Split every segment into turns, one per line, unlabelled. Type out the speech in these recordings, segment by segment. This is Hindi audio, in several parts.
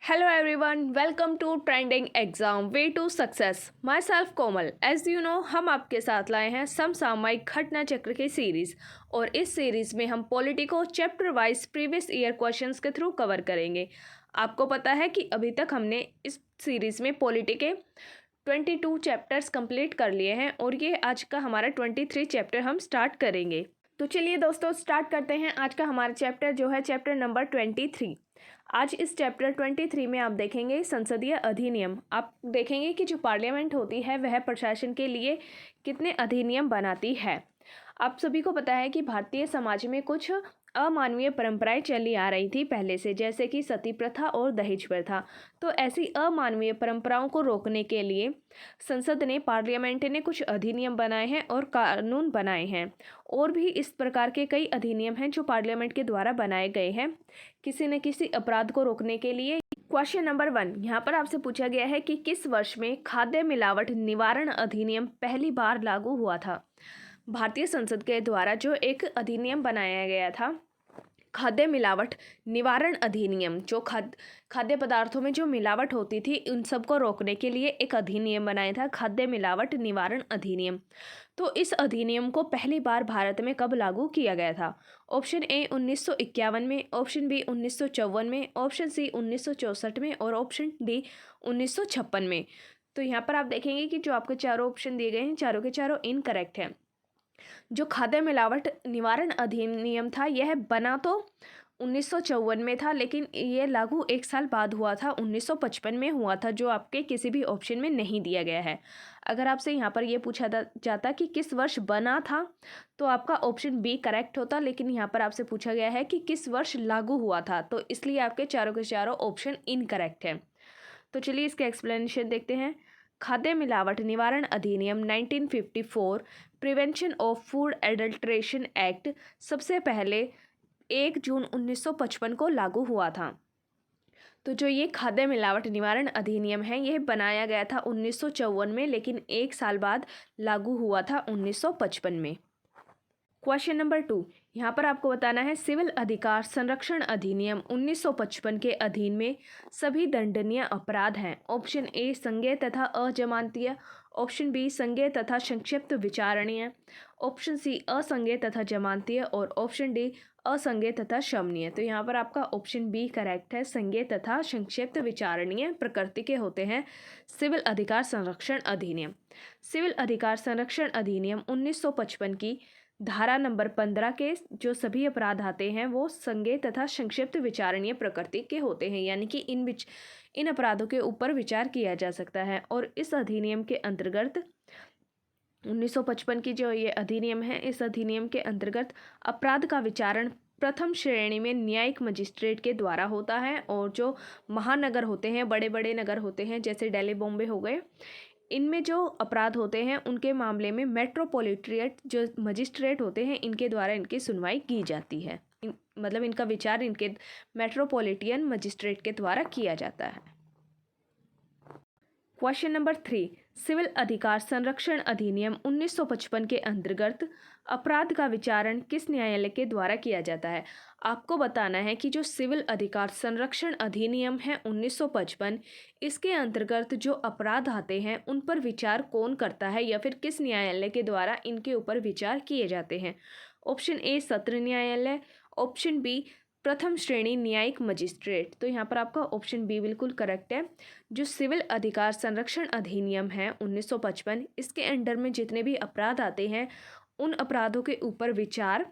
Hello everyone, welcome to Trending Exam Way to Success. Myself Komal. As you know, हम आपके साथ लाए हैं समसामयिक घटना चक्र की सीरीज और इस सीरीज में हम पॉलिटी को chapter wise previous year questions के थ्रू कवर करेंगे। आपको पता है कि अभी तक हमने इस सीरीज में पॉलिटी के 22 चैप्टर्स कंप्लीट कर लिए हैं और ये आज का हमारा 23 चैप्टर हम स्टार्ट करेंगे। तो चलिए दोस्तों स्टार्ट करते हैं। आज का हमारा चैप्टर जो है चैप्टर नंबर 23। आज इस चैप्टर 23 में आप देखेंगे संसदीय अधिनियम। आप देखेंगे कि जो पार्लियामेंट होती है वह प्रशासन के लिए कितने अधिनियम बनाती है। आप सभी को पता है कि भारतीय समाज में कुछ अमानवीय परंपराएं चली आ रही थी पहले से, जैसे कि सती प्रथा और दहेज प्रथा। तो ऐसी अमानवीय परंपराओं को रोकने के लिए संसद ने, पार्लियामेंट ने कुछ अधिनियम बनाए हैं और कानून बनाए हैं। और भी इस प्रकार के कई अधिनियम हैं जो पार्लियामेंट के द्वारा बनाए गए हैं किसी न किसी अपराध को रोकने के लिए। क्वेश्चन नंबर 1 यहाँ पर आपसे पूछा गया है कि किस वर्ष में खाद्य मिलावट निवारण अधिनियम पहली बार लागू हुआ था। भारतीय संसद के द्वारा जो एक अधिनियम बनाया गया था, खाद्य मिलावट निवारण अधिनियम, जो खाद्य पदार्थों में जो मिलावट होती थी उन सबको रोकने के लिए एक अधिनियम बनाया था, खाद्य मिलावट निवारण अधिनियम। तो इस अधिनियम को पहली बार भारत में कब लागू किया गया था? ऑप्शन ए 1951 में, ऑप्शन बी 1954 में, ऑप्शन सी 1964 में और ऑप्शन डी 1956 में। तो यहाँ पर आप देखेंगे कि जो आपके चारों ऑप्शन दिए गए हैं चारों के चारों इनकरेक्ट हैं। जो खाद्य मिलावट निवारण अधिनियम था यह बना तो 1954 में था, लेकिन ये लागू एक साल बाद हुआ था, 1955 में हुआ था, जो आपके किसी भी ऑप्शन में नहीं दिया गया है। अगर आपसे यहाँ पर यह पूछा जाता कि किस वर्ष बना था तो आपका ऑप्शन बी करेक्ट होता, लेकिन यहाँ पर आपसे पूछा गया है कि किस वर्ष लागू हुआ था, तो इसलिए आपके चारों के चारों ऑप्शन इनकरेक्ट है। तो चलिए इसके एक्सप्लेनेशन देखते हैं। खाद्य मिलावट निवारण अधिनियम 1954 prevention of food adulteration act सबसे पहले 1 जून 1955 को लागू हुआ था। तो जो ये खाद्य मिलावट निवारण अधिनियम है यह बनाया गया था 1954 में, लेकिन एक साल बाद लागू हुआ था 1955 में। क्वेश्चन नंबर 2 यहाँ पर आपको बताना है सिविल अधिकार संरक्षण अधिनियम 1955 के अधीन में सभी दंडनीय अपराध हैं। ऑप्शन ए संज्ञेय तथा अजमानतीय, ऑप्शन बी संज्ञेय तथा संक्षिप्त विचारणीय, ऑप्शन सी असंज्ञेय तथा जमानतीय और ऑप्शन डी असंज्ञेय तथा शमनीय। तो यहाँ पर आपका ऑप्शन बी करेक्ट है। संज्ञेय तथा संक्षिप्त विचारणीय प्रकृति के होते हैं सिविल अधिकार संरक्षण अधिनियम। सिविल अधिकार संरक्षण अधिनियम 1955 की धारा नंबर 15 के जो सभी अपराध आते हैं वो संज्ञेय तथा संक्षिप्त विचारणीय प्रकृति के होते हैं, यानी कि इन अपराधों के ऊपर विचार किया जा सकता है। और इस अधिनियम के अंतर्गत 1955 की जो ये अधिनियम है, इस अधिनियम के अंतर्गत अपराध का विचारण प्रथम श्रेणी में न्यायिक मजिस्ट्रेट के द्वारा होता है। और जो महानगर होते हैं, बड़े बड़े नगर होते हैं जैसे दिल्ली बॉम्बे हो गए, इनमें जो अपराध होते हैं उनके मामले में मेट्रोपॉलिटन जो मजिस्ट्रेट होते हैं इनके द्वारा इनकी सुनवाई की जाती है। मतलब इनका विचार इनके मेट्रोपॉलिटन मजिस्ट्रेट के द्वारा किया जाता है। क्वेश्चन नंबर 3 सिविल अधिकार संरक्षण अधिनियम 1955 के अंतर्गत अपराध का विचारण किस न्यायालय के द्वारा किया जाता है? आपको बताना है कि जो सिविल अधिकार संरक्षण अधिनियम है 1955, इसके अंतर्गत जो अपराध आते हैं उन पर विचार कौन करता है या फिर किस न्यायालय के द्वारा इनके ऊपर विचार किए जाते हैं? ऑप्शन ए सत्र न्यायालय, ऑप्शन बी प्रथम श्रेणी न्यायिक मजिस्ट्रेट। तो यहाँ पर आपका ऑप्शन बी बिल्कुल करेक्ट है। जो सिविल अधिकार संरक्षण अधिनियम है 1955, इसके अंडर में जितने भी अपराध आते हैं उन अपराधों के ऊपर विचार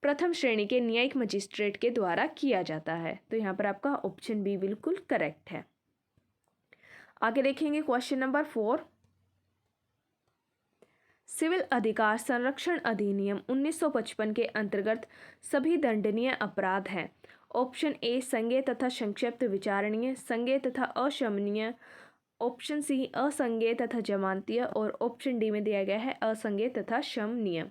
प्रथम श्रेणी के न्यायिक मजिस्ट्रेट के द्वारा किया जाता है। तो यहाँ पर आपका ऑप्शन बी बिल्कुल करेक्ट है। आगे देखेंगे क्वेश्चन नंबर 4 सिविल अधिकार संरक्षण अधिनियम 1955 के अंतर्गत सभी दंडनीय अपराध हैं। ऑप्शन ए संज्ञेय तथा संक्षिप्त विचारणीय, संज्ञेय तथा अशमनीय, ऑप्शन सी असंज्ञेय तथा जमानतीय और ऑप्शन डी में दिया गया है असंज्ञेय तथा शमनीय।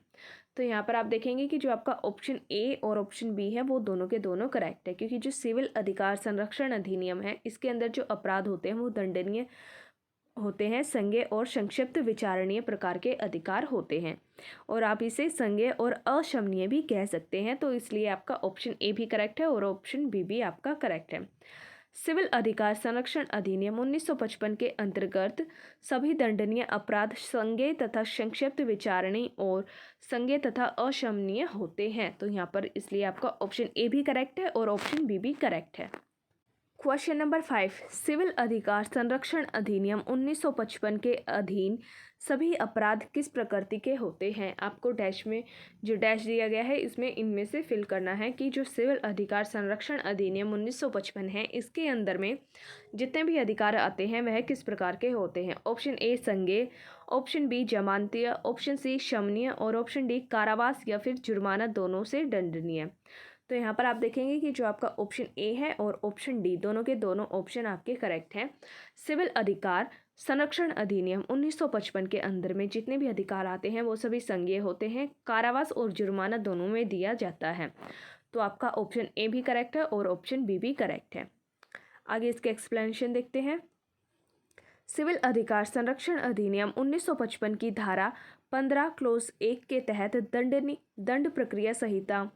तो यहाँ पर आप देखेंगे कि जो आपका ऑप्शन ए और ऑप्शन बी है वो दोनों के दोनों करेक्ट है, क्योंकि जो सिविल अधिकार संरक्षण अधिनियम है इसके अंदर जो अपराध होते हैं वो दंडनीय होते हैं, संज्ञेय और संक्षिप्त विचारणीय प्रकार के अधिकार होते हैं, और आप इसे संज्ञेय और अशमनीय भी कह सकते हैं। तो इसलिए आपका ऑप्शन ए भी करेक्ट है और ऑप्शन बी भी आपका करेक्ट है। सिविल अधिकार संरक्षण अधिनियम 1955 के अंतर्गत सभी दंडनीय अपराध संज्ञेय तथा संक्षिप्त विचारणीय और संज्ञेय तथा अक्षमनीय होते हैं। तो यहाँ पर इसलिए आपका ऑप्शन ए भी करेक्ट है और ऑप्शन बी भी करेक्ट है। क्वेश्चन नंबर 5, सिविल अधिकार संरक्षण अधिनियम 1955 के अधीन सभी अपराध किस प्रकृति के होते हैं। आपको डैश में जो डैश दिया गया है इसमें इनमें से फिल करना है कि जो सिविल अधिकार संरक्षण अधिनियम 1955 है इसके अंदर में जितने भी अधिकार आते हैं वह किस प्रकार के होते हैं। ऑप्शन ए संज्ञेय, ऑप्शन बी जमानतीय, ऑप्शन सी शमनीय और ऑप्शन डी कारावास या फिर जुर्माना दोनों से दंडनीय। तो यहाँ पर आप देखेंगे कि जो आपका ऑप्शन ए है और ऑप्शन डी दोनों के दोनों ऑप्शन आपके करेक्ट हैं। सिविल अधिकार संरक्षण अधिनियम 1955 के अंदर में जितने भी अधिकार आते हैं वो सभी संज्ञेय होते हैं, कारावास और जुर्माना दोनों में दिया जाता है। तो आपका ऑप्शन ए भी करेक्ट है और ऑप्शन बी भी करेक्ट है। आगे इसके एक्सप्लेनेशन देखते हैं। सिविल अधिकार संरक्षण अधिनियम 1955 की धारा 15 क्लोज 1 के तहत दंड प्रक्रिया संहिता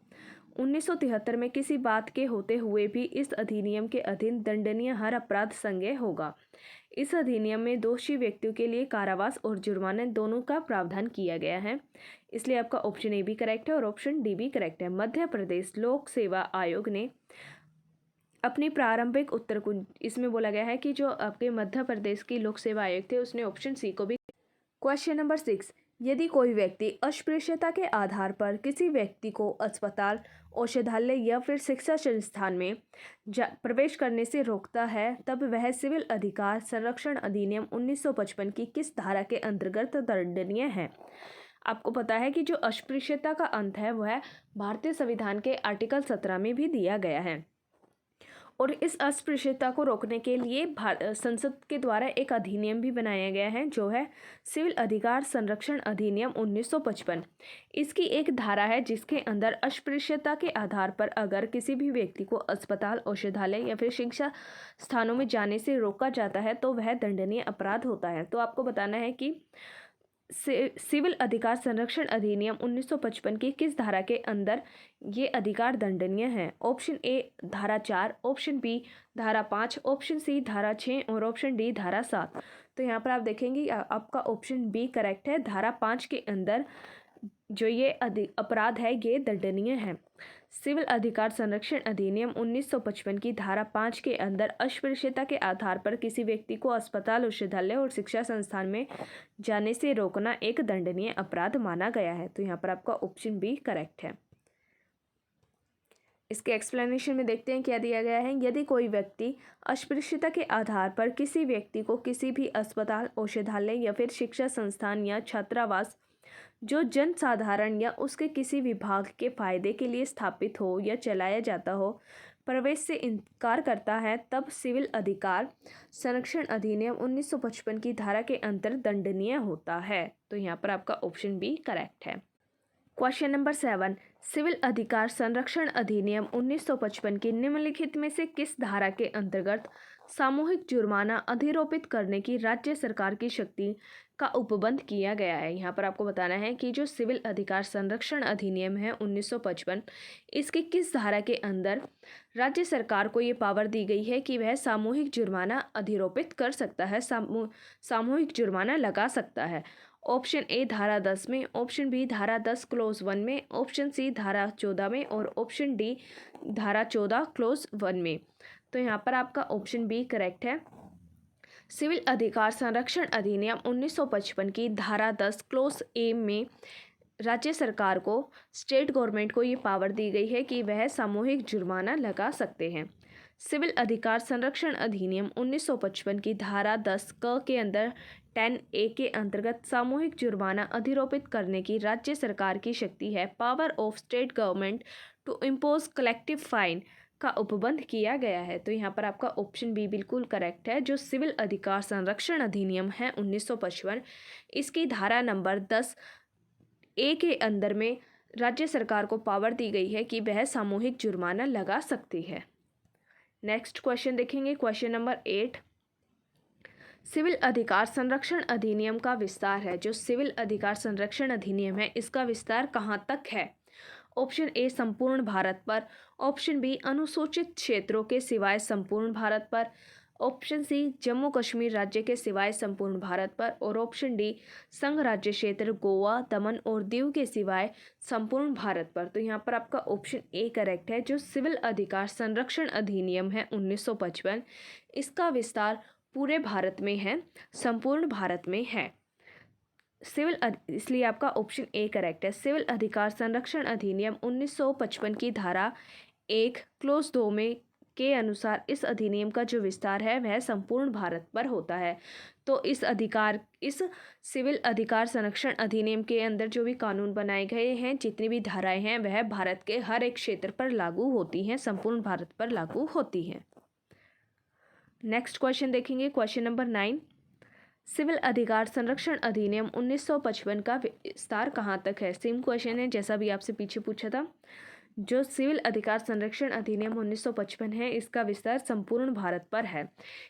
1973 में किसी बात के होते हुए भी इस अधिनियम के अधीन दंडनीय हर अपराध संज्ञेय होगा। इस अधिनियम में दोषी व्यक्तियों के लिए कारावास और जुर्माने दोनों का प्रावधान किया गया है। इसलिए आपका ऑप्शन ए भी करेक्ट है और ऑप्शन डी भी करेक्ट है। मध्य प्रदेश लोक सेवा आयोग ने अपनी प्रारंभिक उत्तर को इसमें बोला गया है कि जो आपके मध्य प्रदेश की लोक सेवा आयोग थे उसने ऑप्शन सी को भी। क्वेश्चन नंबर 6, यदि कोई व्यक्ति अस्पृश्यता के आधार पर किसी व्यक्ति को अस्पताल, औषधालय या फिर शिक्षा संस्थान में प्रवेश करने से रोकता है तब वह सिविल अधिकार संरक्षण अधिनियम 1955 की किस धारा के अंतर्गत दंडनीय है। आपको पता है कि जो अस्पृश्यता का अंत है वह भारतीय संविधान के आर्टिकल 17 में भी दिया गया है और इस अस्पृश्यता को रोकने के लिए संसद के द्वारा एक अधिनियम भी बनाया गया है जो है सिविल अधिकार संरक्षण अधिनियम 1955। इसकी एक धारा है जिसके अंदर अस्पृश्यता के आधार पर अगर किसी भी व्यक्ति को अस्पताल, औषधालय या फिर शिक्षा स्थानों में जाने से रोका जाता है तो वह दंडनीय अपराध होता है। तो आपको बताना है कि सिविल अधिकार संरक्षण अधिनियम 1955 की किस धारा के अंदर ये अधिकार दंडनीय है। ऑप्शन ए धारा 4, ऑप्शन बी धारा 5, ऑप्शन सी धारा 6 और ऑप्शन डी धारा 7। तो यहाँ पर आप देखेंगे आपका ऑप्शन बी करेक्ट है। धारा 5 के अंदर जो ये अपराध है ये दंडनीय है। सिविल अधिकार संरक्षण अधिनियम 1955 की धारा 5 के अंदर अस्पृश्यता के आधार पर किसी व्यक्ति को अस्पताल, औषधालय और शिक्षा संस्थान में जाने से रोकना एक दंडनीय अपराध माना गया है। तो यहाँ पर आपका ऑप्शन बी करेक्ट है। इसके एक्सप्लेनेशन में देखते हैं क्या दिया गया है। यदि कोई व्यक्ति अस्पृश्यता के आधार पर किसी व्यक्ति को किसी भी अस्पताल, औषधालय या फिर शिक्षा संस्थान या छात्रावास जो जन साधारण या उसके किसी विभाग के फायदे के लिए स्थापित हो या चलाया जाता हो प्रवेश से इनकार करता है तब सिविल अधिकार संरक्षण अधिनियम 1955 की धारा के अंतर दंडनीय होता है। तो यहाँ पर आपका ऑप्शन बी करेक्ट है। क्वेश्चन नंबर 7, सिविल अधिकार संरक्षण अधिनियम 1955 की निम्नलिखित में से किस धारा के अंतर्गत सामूहिक जुर्माना अधिरोपित करने की राज्य सरकार की शक्ति का उपबंध किया गया है। यहाँ पर आपको बताना है कि जो सिविल अधिकार संरक्षण अधिनियम है 1955 इसके किस धारा के अंदर राज्य सरकार को ये पावर दी गई है कि वह सामूहिक जुर्माना अधिरोपित कर सकता है, सामूहिक जुर्माना लगा सकता है। ऑप्शन ए धारा 10 में, ऑप्शन बी धारा 10 क्लोज 1 में, ऑप्शन सी धारा 14 में और ऑप्शन डी धारा 14 क्लोज 1 में। तो यहाँ पर आपका ऑप्शन बी करेक्ट है। सिविल अधिकार संरक्षण अधिनियम 1955 की धारा 10 क्लोज ए में राज्य सरकार को, स्टेट गवर्नमेंट को ये पावर दी गई है कि वह सामूहिक जुर्माना लगा सकते हैं। सिविल अधिकार संरक्षण अधिनियम 1955 की धारा 10 क के अंदर 10A के अंतर्गत सामूहिक जुर्माना अधिरोपित करने की राज्य सरकार की शक्ति है। Power of state government to impose collective fine का उपबंध किया गया है। तो यहाँ पर आपका ऑप्शन बी बिल्कुल करेक्ट है। जो सिविल अधिकार संरक्षण अधिनियम है 1955 इसकी धारा नंबर 10A के अंदर में राज्य सरकार को पावर दी गई है कि वह सामूहिक जुर्माना लगा सकती है। नेक्स्ट क्वेश्चन देखेंगे, क्वेश्चन नंबर 8, सिविल अधिकार संरक्षण अधिनियम का विस्तार है। जो सिविल अधिकार संरक्षण अधिनियम है इसका विस्तार कहाँ तक है। ऑप्शन ए संपूर्ण भारत पर, ऑप्शन बी अनुसूचित क्षेत्रों के सिवाय संपूर्ण भारत पर, ऑप्शन सी जम्मू कश्मीर राज्य के सिवाय संपूर्ण भारत पर और ऑप्शन डी संघ राज्य क्षेत्र गोवा, दमन और दीव के सिवाय संपूर्ण भारत पर। तो यहाँ पर आपका ऑप्शन ए करेक्ट है। जो सिविल अधिकार संरक्षण अधिनियम है 1955, इसका विस्तार पूरे भारत में है, संपूर्ण भारत में है। इसलिए आपका ऑप्शन ए करेक्ट है। सिविल अधिकार संरक्षण अधिनियम 1955 की धारा 1 क्लोज 2 में के अनुसार इस अधिनियम का जो विस्तार है वह संपूर्ण भारत पर होता है। तो इस सिविल अधिकार संरक्षण अधिनियम के अंदर जो भी कानून बनाए गए हैं, जितनी भी धाराएं हैं, वह भारत के हर एक क्षेत्र पर लागू होती हैं, संपूर्ण भारत पर लागू होती हैं। नेक्स्ट क्वेश्चन देखेंगे, क्वेश्चन नंबर 9। सिविल अधिकार संरक्षण अधिनियम 1955 का विस्तार कहाँ तक है? सेम क्वेश्चन है जैसा भी आपसे पीछे पूछा था। जो सिविल अधिकार संरक्षण अधिनियम 1955 है, इसका विस्तार संपूर्ण भारत पर है।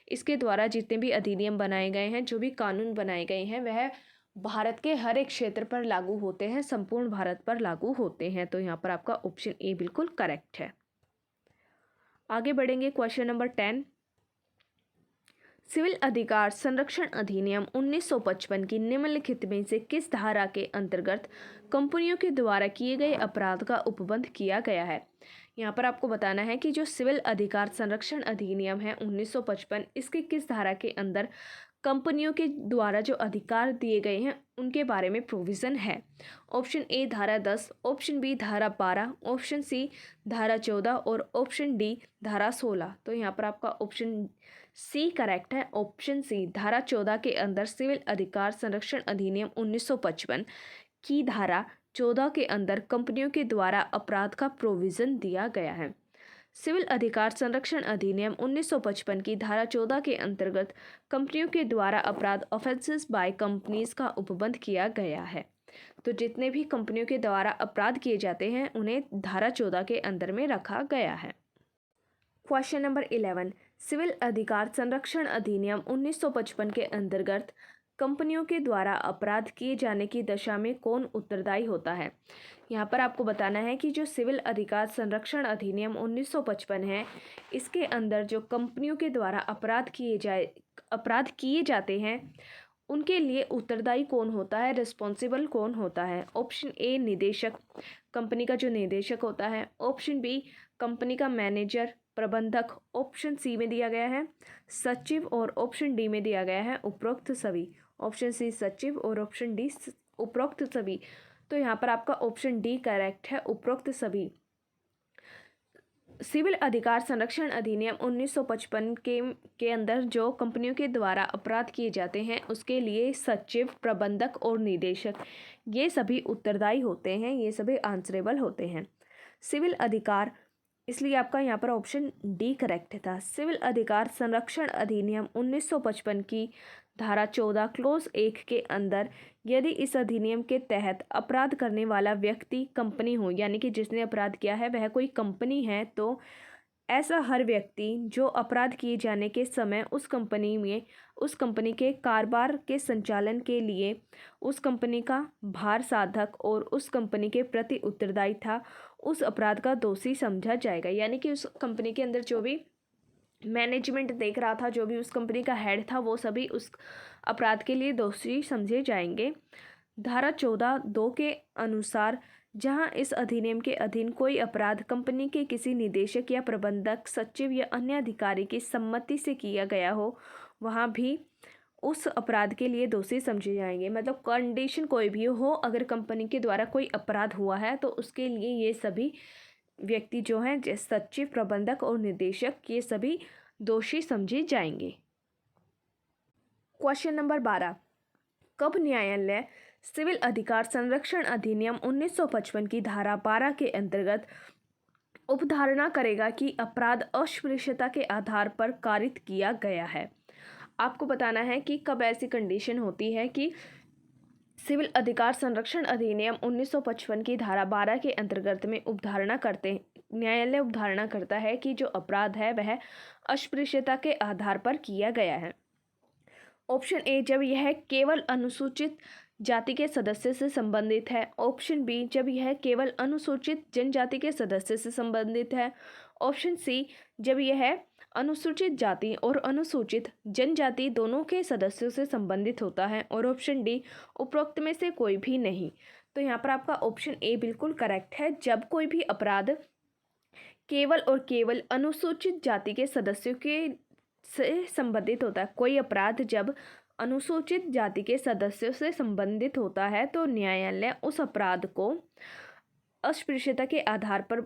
इसके द्वारा जितने भी अधिनियम बनाए गए हैं, जो भी कानून बनाए गए हैं, वह भारत के हर एक क्षेत्र पर लागू होते हैं, संपूर्ण भारत पर लागू होते हैं। तो यहाँ पर आपका ऑप्शन ए बिल्कुल करेक्ट है। आगे बढ़ेंगे, क्वेश्चन नंबर 10। सिविल अधिकार संरक्षण अधिनियम 1955 की निम्नलिखित में से किस धारा के अंतर्गत कंपनियों के द्वारा किए गए अपराध का उपबंध किया गया है? यहाँ पर आपको बताना है कि जो सिविल अधिकार संरक्षण अधिनियम है 1955, इसके किस धारा के अंदर कंपनियों के द्वारा जो अधिकार दिए गए हैं उनके बारे में प्रोविज़न है। ऑप्शन ए धारा 10, ऑप्शन बी धारा 12, ऑप्शन सी धारा 14 और ऑप्शन डी धारा 16। तो यहाँ पर आपका ऑप्शन सी करेक्ट है। ऑप्शन सी धारा 14 के अंदर सिविल अधिकार संरक्षण अधिनियम 1955 की धारा 14 के अंदर कंपनियों के द्वारा अपराध का प्रोविज़न दिया गया है। सिविल अधिकार संरक्षण अधिनियम 1955 की धारा 14 के अंतर्गत कंपनियों के द्वारा अपराध ऑफेंसेस बाय कंपनीज का उपबंध किया गया है। तो जितने भी कंपनियों के द्वारा अपराध किए जाते हैं उन्हें धारा 14 के अंदर में रखा गया है। Question number 11। सिविल अधिकार संरक्षण अधिनियम 1955 के अंतर्गत कंपनियों के द्वारा अपराध किए जाने की दशा में कौन उत्तरदायी होता है? यहाँ पर आपको बताना है कि जो सिविल अधिकार संरक्षण अधिनियम 1955 है, इसके अंदर जो कंपनियों के द्वारा अपराध किए जाते हैं उनके लिए उत्तरदायी कौन होता है, रिस्पॉन्सिबल कौन होता है? ऑप्शन ए निदेशक, कंपनी का जो निदेशक होता है। ऑप्शन बी कंपनी का मैनेजर, प्रबंधक। ऑप्शन सी में दिया गया है सचिव और ऑप्शन डी में दिया गया है उपरोक्त सभी। ऑप्शन सी सचिव और ऑप्शन डी उपरोक्त सभी। तो यहाँ पर आपका ऑप्शन डी करेक्ट है, उपरोक्त सभी। सिविल अधिकार संरक्षण अधिनियम 1955 के अंदर जो कंपनियों के द्वारा अपराध किए जाते हैं उसके लिए सचिव, प्रबंधक और निदेशक ये सभी उत्तरदायी होते हैं, ये सभी आंसरेबल होते हैं। सिविल अधिकार, इसलिए आपका यहाँ पर ऑप्शन डी करेक्ट था। सिविल अधिकार संरक्षण अधिनियम 1955 की धारा 14 क्लोज 1 के अंदर यदि इस अधिनियम के तहत अपराध करने वाला व्यक्ति कंपनी हो, यानी कि जिसने अपराध किया है वह कोई कंपनी है, तो ऐसा हर व्यक्ति जो अपराध किए जाने के समय उस कंपनी के कारोबार के संचालन के लिए उस कंपनी का भार साधक और उस कंपनी के प्रति उत्तरदायी था, उस अपराध का दोषी समझा जाएगा। यानी कि उस कंपनी के अंदर जो भी मैनेजमेंट देख रहा था, जो भी उस कंपनी का हेड था, वो सभी उस अपराध के लिए दोषी समझे जाएंगे। धारा 14(2) के अनुसार जहां इस अधिनियम के अधीन कोई अपराध कंपनी के किसी निदेशक या प्रबंधक, सचिव या अन्य अधिकारी की सम्मति से किया गया हो, वहां भी उस अपराध के लिए दोषी समझे जाएंगे। मतलब कंडीशन कोई भी हो, अगर कंपनी के द्वारा कोई अपराध हुआ है तो उसके लिए ये सभी व्यक्ति जो हैं, जैसे सचिव, प्रबंधक और निदेशक, ये सभी दोषी समझे जाएंगे। Question number 12। कब न्यायालय सिविल अधिकार संरक्षण अधिनियम 1955 की धारा 12 के अंतर्गत उपधारणा करेगा कि अपराध अस्पृश्यता के आधार पर कारित किया गया है? आपको बताना है कि कब ऐसी कंडीशन होती है कि सिविल अधिकार संरक्षण अधिनियम 1955 की धारा 12 के अंतर्गत में न्यायालय उपधारणा करता है कि जो अपराध है वह अस्पृश्यता के आधार पर किया गया है। ऑप्शन ए, जब यह केवल अनुसूचित जाति के सदस्य से संबंधित है। ऑप्शन बी, जब यह केवल अनुसूचित जनजाति के सदस्य से संबंधित है। ऑप्शन सी, जब यह अनुसूचित जाति और अनुसूचित जनजाति दोनों के सदस्यों से संबंधित होता है। और ऑप्शन डी, उपरोक्त में से कोई भी नहीं। तो यहाँ पर आपका ऑप्शन ए बिल्कुल करेक्ट है। जब कोई भी अपराध केवल और केवल अनुसूचित जाति के सदस्यों के से संबंधित होता है, कोई अपराध जब अनुसूचित जाति के सदस्यों से संबंधित होता है तो न्यायालय उस अपराध को अस्पृश्यता के आधार पर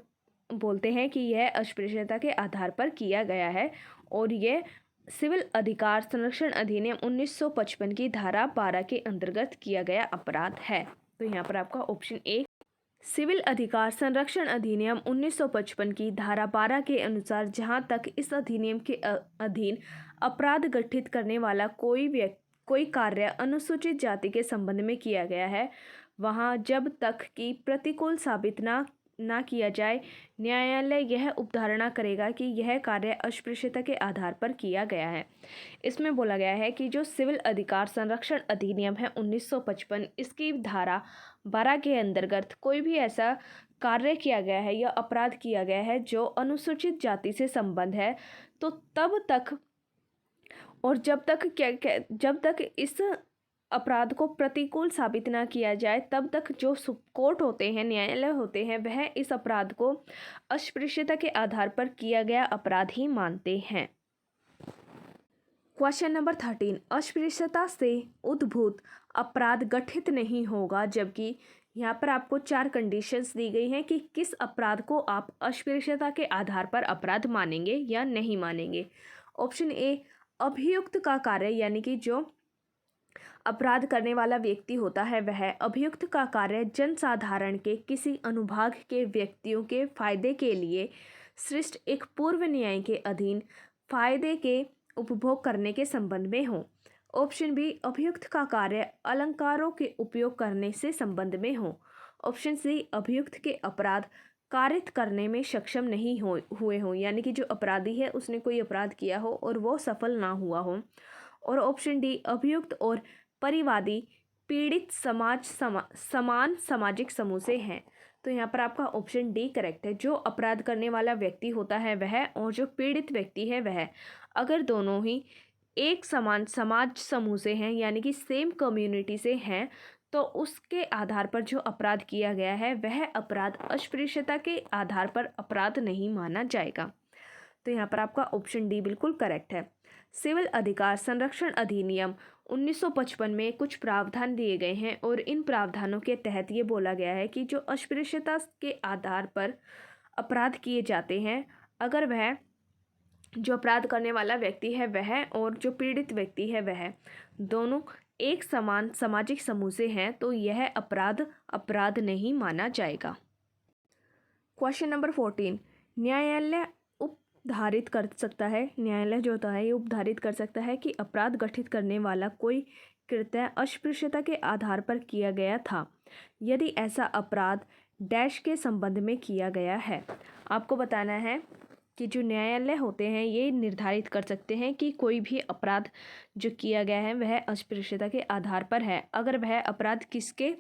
बोलते हैं कि यह अस्पृश्यता के आधार पर किया गया है और यह सिविल अधिकार संरक्षण अधिनियम 1955 की धारा 12 के अंतर्गत किया गया अपराध है। तो यहाँ पर आपका ऑप्शन ए, सिविल अधिकार संरक्षण अधिनियम 1955 की धारा 12 के अनुसार जहां तक इस अधिनियम के अधीन अपराध गठित करने वाला कोई कार्य अनुसूचित जाति के संबंध में किया गया है, वहां जब तक कि प्रतिकूल साबित ना किया जाए, न्यायालय यह उपधारणा करेगा कि यह कार्य अस्पृश्यता के आधार पर किया गया है। इसमें बोला गया है कि जो सिविल अधिकार संरक्षण अधिनियम है 1955, इसकी धारा 12 के अंतर्गत कोई भी ऐसा कार्य किया गया है या अपराध किया गया है जो अनुसूचित जाति से संबंध है, तो तब तक और जब तक इस अपराध को प्रतिकूल साबित ना किया जाए, तब तक जो कोर्ट होते हैं, न्यायालय होते हैं, वह इस अपराध को अस्पृश्यता के आधार पर किया गया अपराध ही मानते हैं। क्वेश्चन नंबर 13, अस्पृश्यता से उद्भूत अपराध गठित नहीं होगा, जबकि यहाँ पर आपको 4 कंडीशंस दी गई हैं कि किस अपराध को आप अस्पृश्यता के आधार पर अपराध मानेंगे या नहीं मानेंगे। ऑप्शन ए, अभियुक्त का कार्य, यानी कि जो अपराध करने वाला व्यक्ति होता है वह अभियुक्त का कार्य जनसाधारण के किसी अनुभाग के व्यक्तियों के फायदे के लिए सृष्ट एक पूर्व न्याय के अधीन फायदे के उपभोग करने के संबंध में हो। ऑप्शन बी, अभियुक्त का कार्य अलंकारों के उपयोग करने से संबंध में हो। ऑप्शन सी, अभियुक्त के अपराध कारित करने में सक्षम नहीं हुए हो, यानी कि जो अपराधी है उसने कोई अपराध किया हो और वो सफल ना हुआ हो। और ऑप्शन डी, अभियुक्त और परिवादी पीड़ित समान सामाजिक समूह से हैं। तो यहाँ पर आपका ऑप्शन डी करेक्ट है। जो अपराध करने वाला व्यक्ति होता है वह और जो पीड़ित व्यक्ति है वह अगर दोनों ही एक समान समाज समूह से हैं, यानी कि सेम कम्युनिटी से हैं, तो उसके आधार पर जो अपराध किया गया है वह अपराध अस्पृश्यता के आधार पर अपराध नहीं माना जाएगा। तो यहाँ पर आपका ऑप्शन डी बिल्कुल करेक्ट है। सिविल अधिकार संरक्षण अधिनियम 1955 में कुछ प्रावधान दिए गए हैं और इन प्रावधानों के तहत ये बोला गया है कि जो अस्पृश्यता के आधार पर अपराध किए जाते हैं, अगर वह जो अपराध करने वाला व्यक्ति है वह और जो पीड़ित व्यक्ति है वह दोनों एक समान सामाजिक समूह से हैं, तो यह अपराध नहीं माना जाएगा। क्वेश्चन नंबर 14, न्यायालय उपधारित कर सकता है, न्यायालय जो होता है ये उपधारित कर सकता है कि अपराध गठित करने वाला कोई कृत्य अस्पृश्यता के आधार पर किया गया था यदि ऐसा अपराध डैश के संबंध में किया गया है। आपको बताना है कि जो न्यायालय होते हैं ये निर्धारित कर सकते हैं कि कोई भी अपराध जो किया गया है वह अस्पृश्यता के आधार पर है, अगर वह अपराध किसके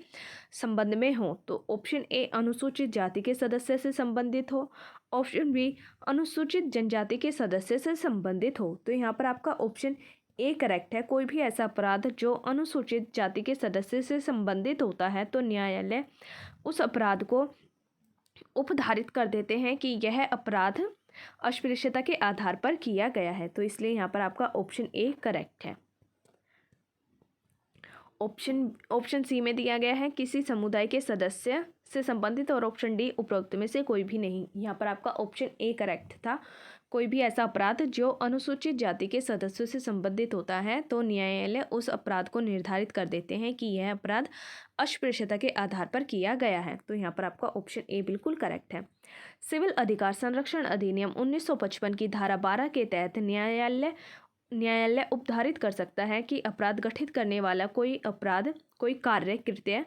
संबंध में हो। तो ऑप्शन ए, अनुसूचित जाति के सदस्य से संबंधित हो। ऑप्शन बी, अनुसूचित जनजाति के सदस्य से संबंधित हो। तो यहाँ पर आपका ऑप्शन ए करेक्ट है। कोई भी ऐसा अपराध जो अनुसूचित जाति के सदस्य से संबंधित होता है तो न्यायालय उस अपराध को उपधारित कर देते हैं कि यह अपराध अस्पृश्यता के आधार पर किया गया है। तो इसलिए यहाँ पर आपका ऑप्शन ए करेक्ट है। ऑप्शन सी में दिया गया है किसी समुदाय के सदस्य से संबंधित और ऑप्शन डी उपरोक्त में से कोई भी नहीं। यहाँ पर आपका ऑप्शन ए करेक्ट था। कोई भी ऐसा अपराध जो अनुसूचित जाति के सदस्यों से संबंधित होता है तो न्यायालय उस अपराध को निर्धारित कर देते हैं कि यह अपराध अस्पृश्यता के आधार पर किया गया है। तो यहाँ पर आपका ऑप्शन ए बिल्कुल करेक्ट है। सिविल अधिकार संरक्षण अधिनियम 1955 की धारा 12 के तहत न्यायालय उपधारित कर सकता है कि अपराध गठित करने वाला कोई कार्य कृत्य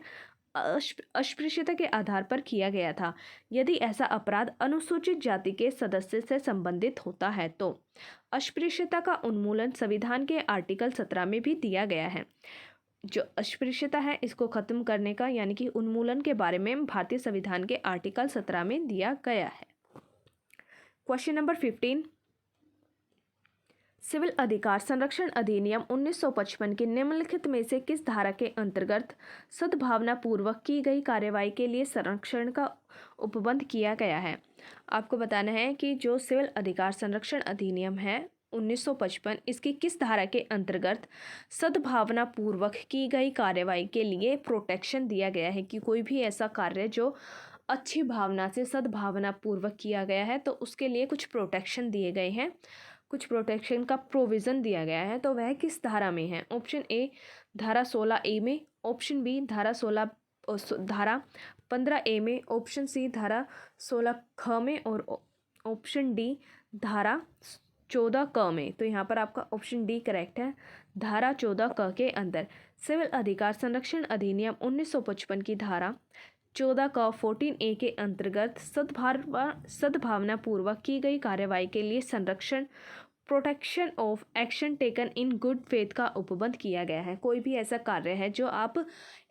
अस्पृश्यता के आधार पर किया गया था यदि ऐसा अपराध अनुसूचित जाति के सदस्य से संबंधित होता है। तो अस्पृश्यता का उन्मूलन संविधान के आर्टिकल 17 में भी दिया गया है। जो अस्पृश्यता है इसको ख़त्म करने का यानी कि उन्मूलन के बारे में भारतीय संविधान के आर्टिकल 17 में दिया गया है। क्वेश्चन नंबर 15, सिविल अधिकार संरक्षण अधिनियम 1955 के निम्नलिखित में से किस धारा के अंतर्गत सद्भावना पूर्वक की गई कार्यवाही के लिए संरक्षण का उपबंध किया गया है? आपको बताना है कि जो सिविल अधिकार संरक्षण अधिनियम है 1955, इसकी किस धारा के अंतर्गत सद्भावना पूर्वक की गई कार्यवाही के लिए प्रोटेक्शन दिया गया है कि कोई भी ऐसा कार्य जो अच्छी भावना से सद्भावना पूर्वक किया गया है तो उसके लिए कुछ प्रोटेक्शन दिए गए हैं, कुछ प्रोटेक्शन का प्रोविज़न दिया गया है। तो वह किस धारा में है? ऑप्शन ए धारा 16A में, ऑप्शन बी धारा 15A में, ऑप्शन सी धारा 16ख में और ऑप्शन डी धारा 14क में। तो यहाँ पर आपका ऑप्शन डी करेक्ट है। धारा 14क के अंदर सिविल अधिकार संरक्षण अधिनियम 1955 की धारा 14क 14A के अंतर्गत सद्भावना पूर्वक की गई कार्यवाही के लिए संरक्षण protection of action taken in good faith का उपबंध किया गया है। कोई भी ऐसा कार्य है जो आप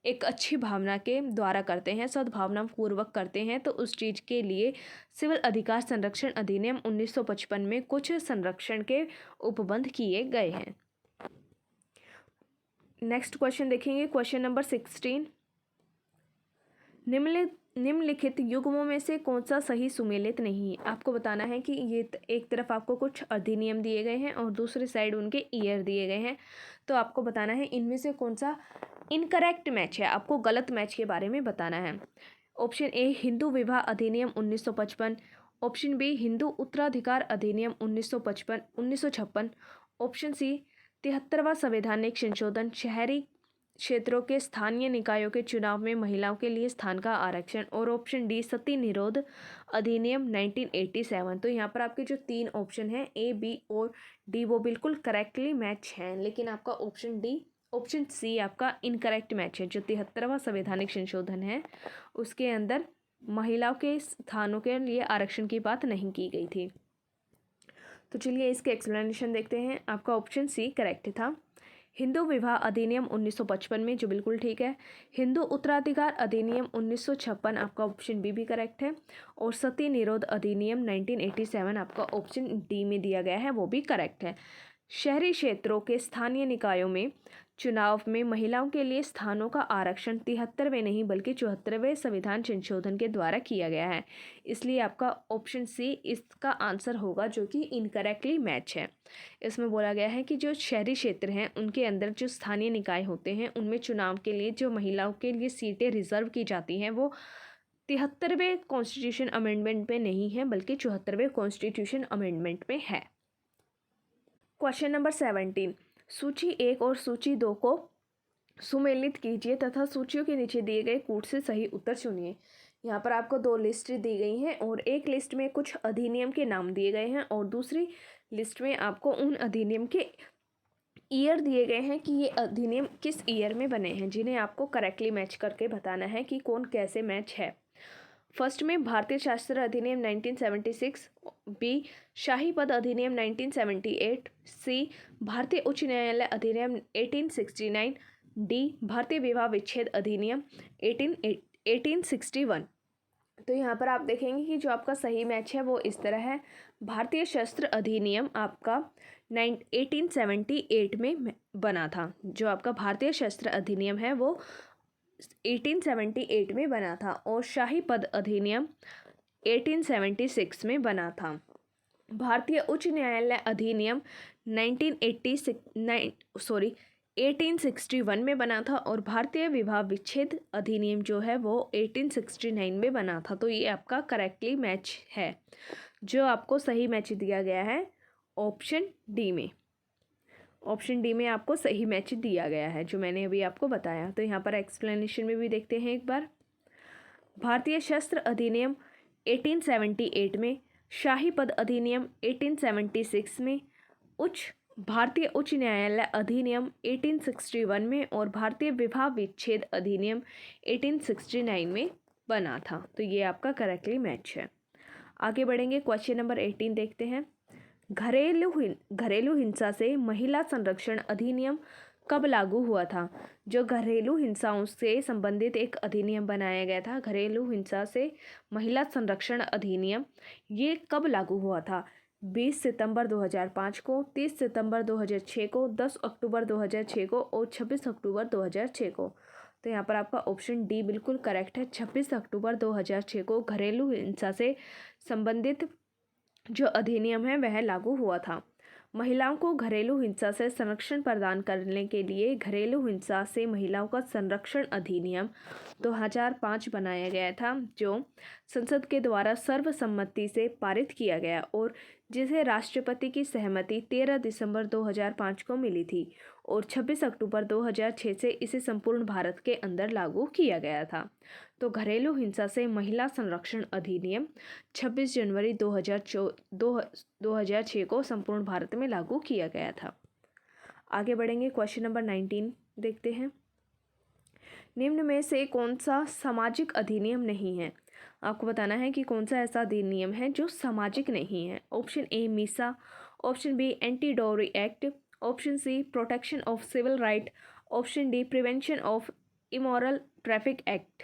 एक अच्छी भावना के द्वारा करते हैं, सद्भावना पूर्वक करते हैं, तो उस चीज़ के लिए सिविल अधिकार संरक्षण अधिनियम 1955 में कुछ संरक्षण के उपबंध किए गए हैं। नेक्स्ट क्वेश्चन देखेंगे, क्वेश्चन नंबर 16, निम्नलिखित युग्मों में से कौन सा सही सुमेलित नहीं है? आपको बताना है कि ये एक तरफ आपको कुछ अधिनियम दिए गए हैं और दूसरी साइड उनके ईयर दिए गए हैं, तो आपको बताना है इनमें से कौन सा इनकरेक्ट मैच है। आपको गलत मैच के बारे में बताना है। ऑप्शन ए हिंदू विवाह अधिनियम 1955, ऑप्शन बी हिंदू उत्तराधिकार अधिनियम 1956, ऑप्शन सी 73वां संवैधानिक संशोधन शहरी क्षेत्रों के स्थानीय निकायों के चुनाव में महिलाओं के लिए स्थान का आरक्षण, और ऑप्शन डी सती निरोध अधिनियम 1987। तो यहाँ पर आपके जो 3 ऑप्शन हैं ए, बी और डी वो बिल्कुल करेक्टली मैच हैं, लेकिन आपका ऑप्शन सी आपका इनकरेक्ट मैच है। जो 73वां संवैधानिक संशोधन है उसके अंदर महिलाओं के स्थानों के लिए आरक्षण की बात नहीं की गई थी। तो चलिए इसके एक्सप्लेनेशन देखते हैं। आपका ऑप्शन सी करेक्ट था। हिंदू विवाह अधिनियम 1955 में, जो बिल्कुल ठीक है। हिंदू उत्तराधिकार अधिनियम 1956 आपका ऑप्शन बी भी करेक्ट है। और सती निरोध अधिनियम 1987 आपका ऑप्शन डी में दिया गया है, वो भी करेक्ट है। शहरी क्षेत्रों के स्थानीय निकायों में चुनाव में महिलाओं के लिए स्थानों का आरक्षण 73वें नहीं बल्कि 74वें संविधान संशोधन के द्वारा किया गया है, इसलिए आपका ऑप्शन सी इसका आंसर होगा, जो कि इनकरेक्टली मैच है। इसमें बोला गया है कि जो शहरी क्षेत्र हैं उनके अंदर जो स्थानीय निकाय होते हैं उनमें चुनाव के लिए जो महिलाओं के लिए सीटें रिजर्व की जाती हैं वो 73वें कॉन्स्टिट्यूशन अमेंडमेंट में नहीं है बल्कि 74वें कॉन्स्टिट्यूशन अमेंडमेंट में है। क्वेश्चन नंबर 17, सूची 1 और सूची 2 को सुमेलित कीजिए तथा सूचियों के नीचे दिए गए कूट से सही उत्तर चुनिए। यहाँ पर आपको 2 लिस्ट दी गई हैं और एक लिस्ट में कुछ अधिनियम के नाम दिए गए हैं और दूसरी लिस्ट में आपको उन अधिनियम के ईयर दिए गए हैं कि ये अधिनियम किस ईयर में बने हैं, जिन्हें आपको करेक्टली मैच करके बताना है कि कौन कैसे मैच है। फर्स्ट में भारतीय शास्त्र अधिनियम 1976, बी शाही पद अधिनियम 1978, सी भारतीय उच्च न्यायालय अधिनियम 1869, डी भारतीय विवाह विच्छेद अधिनियम 1861। तो यहाँ पर आप देखेंगे कि जो आपका सही मैच है वो इस तरह है। भारतीय शस्त्र अधिनियम आपका 1878 में बना था। जो आपका भारतीय शस्त्र अधिनियम है वो 1878 में बना था और शाही पद अधिनियम 1876 में बना था। भारतीय उच्च न्यायालय अधिनियम 1861 में बना था और भारतीय विवाह विच्छेद अधिनियम जो है वो 1869 में बना था। तो ये आपका करेक्टली मैच है। जो आपको सही मैच दिया गया है ऑप्शन डी में, ऑप्शन डी में आपको सही मैच दिया गया है जो मैंने अभी आपको बताया। तो यहाँ पर एक्सप्लेनेशन में भी देखते हैं एक बार। भारतीय शस्त्र अधिनियम 1878 में, शाही पद अधिनियम 1876 में, भारतीय उच्च न्यायालय अधिनियम 1861 में और भारतीय विवाह विच्छेद अधिनियम 1869 में बना था। तो ये आपका करेक्टली मैच है। आगे बढ़ेंगे, क्वेश्चन नंबर 18 देखते हैं। घरेलू हिंसा से महिला संरक्षण अधिनियम कब लागू हुआ था? जो घरेलू हिंसाओं से संबंधित एक अधिनियम बनाया गया था, घरेलू हिंसा से महिला संरक्षण अधिनियम, ये कब लागू हुआ था? 20 सितंबर 2005 को, 30 सितंबर 2006 को, 10 अक्टूबर 2006 को और 26 अक्टूबर 2006 को। तो यहाँ पर आपका ऑप्शन डी बिल्कुल करेक्ट है। 26 अक्टूबर 2006 को घरेलू हिंसा से संबंधित जो अधिनियम है वह लागू हुआ था। महिलाओं को घरेलू हिंसा से संरक्षण प्रदान करने के लिए घरेलू हिंसा से महिलाओं का संरक्षण अधिनियम 2005 बनाया गया था, जो संसद के द्वारा सर्वसम्मति से पारित किया गया और जिसे राष्ट्रपति की सहमति 13 दिसंबर 2005 को मिली थी और 26 अक्टूबर 2006 से इसे संपूर्ण भारत के अंदर लागू किया गया था। तो घरेलू हिंसा से महिला संरक्षण अधिनियम 26 जनवरी 2006 को संपूर्ण भारत में लागू किया गया था। आगे बढ़ेंगे, क्वेश्चन नंबर 19 देखते हैं। निम्न में से कौन सा सामाजिक अधिनियम नहीं है? आपको बताना है कि कौन सा ऐसा अधिनियम है जो सामाजिक नहीं है। Option A MISA, option B anti dowry act, option C protection of civil right, option D prevention of immoral traffic act,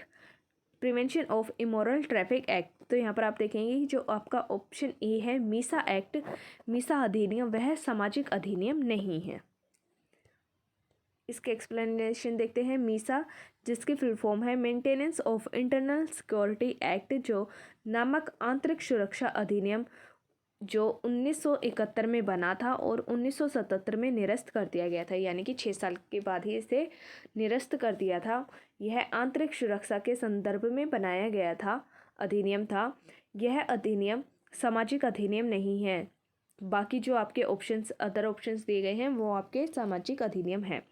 prevention of immoral traffic act. तो यहाँ पर आप देखेंगे कि जो आपका ऑप्शन ए है मीसा एक्ट, मीसा अधिनियम, वह सामाजिक अधिनियम नहीं है। इसके एक्सप्लेनेशन देखते हैं। मीसा, जिसकी फुल फॉर्म है maintenance of internal security act, जो नामक आंतरिक सुरक्षा अधिनियम, जो 1971 में बना था और 1977 में निरस्त कर दिया गया था, यानी कि 6 साल के बाद ही इसे निरस्त कर दिया था। यह आंतरिक सुरक्षा के संदर्भ में बनाया गया था, अधिनियम था। यह अधिनियम सामाजिक अधिनियम नहीं है। बाकी जो आपके ऑप्शंस, अदर ऑप्शंस दिए गए हैं, वो आपके सामाजिक अधिनियम हैं।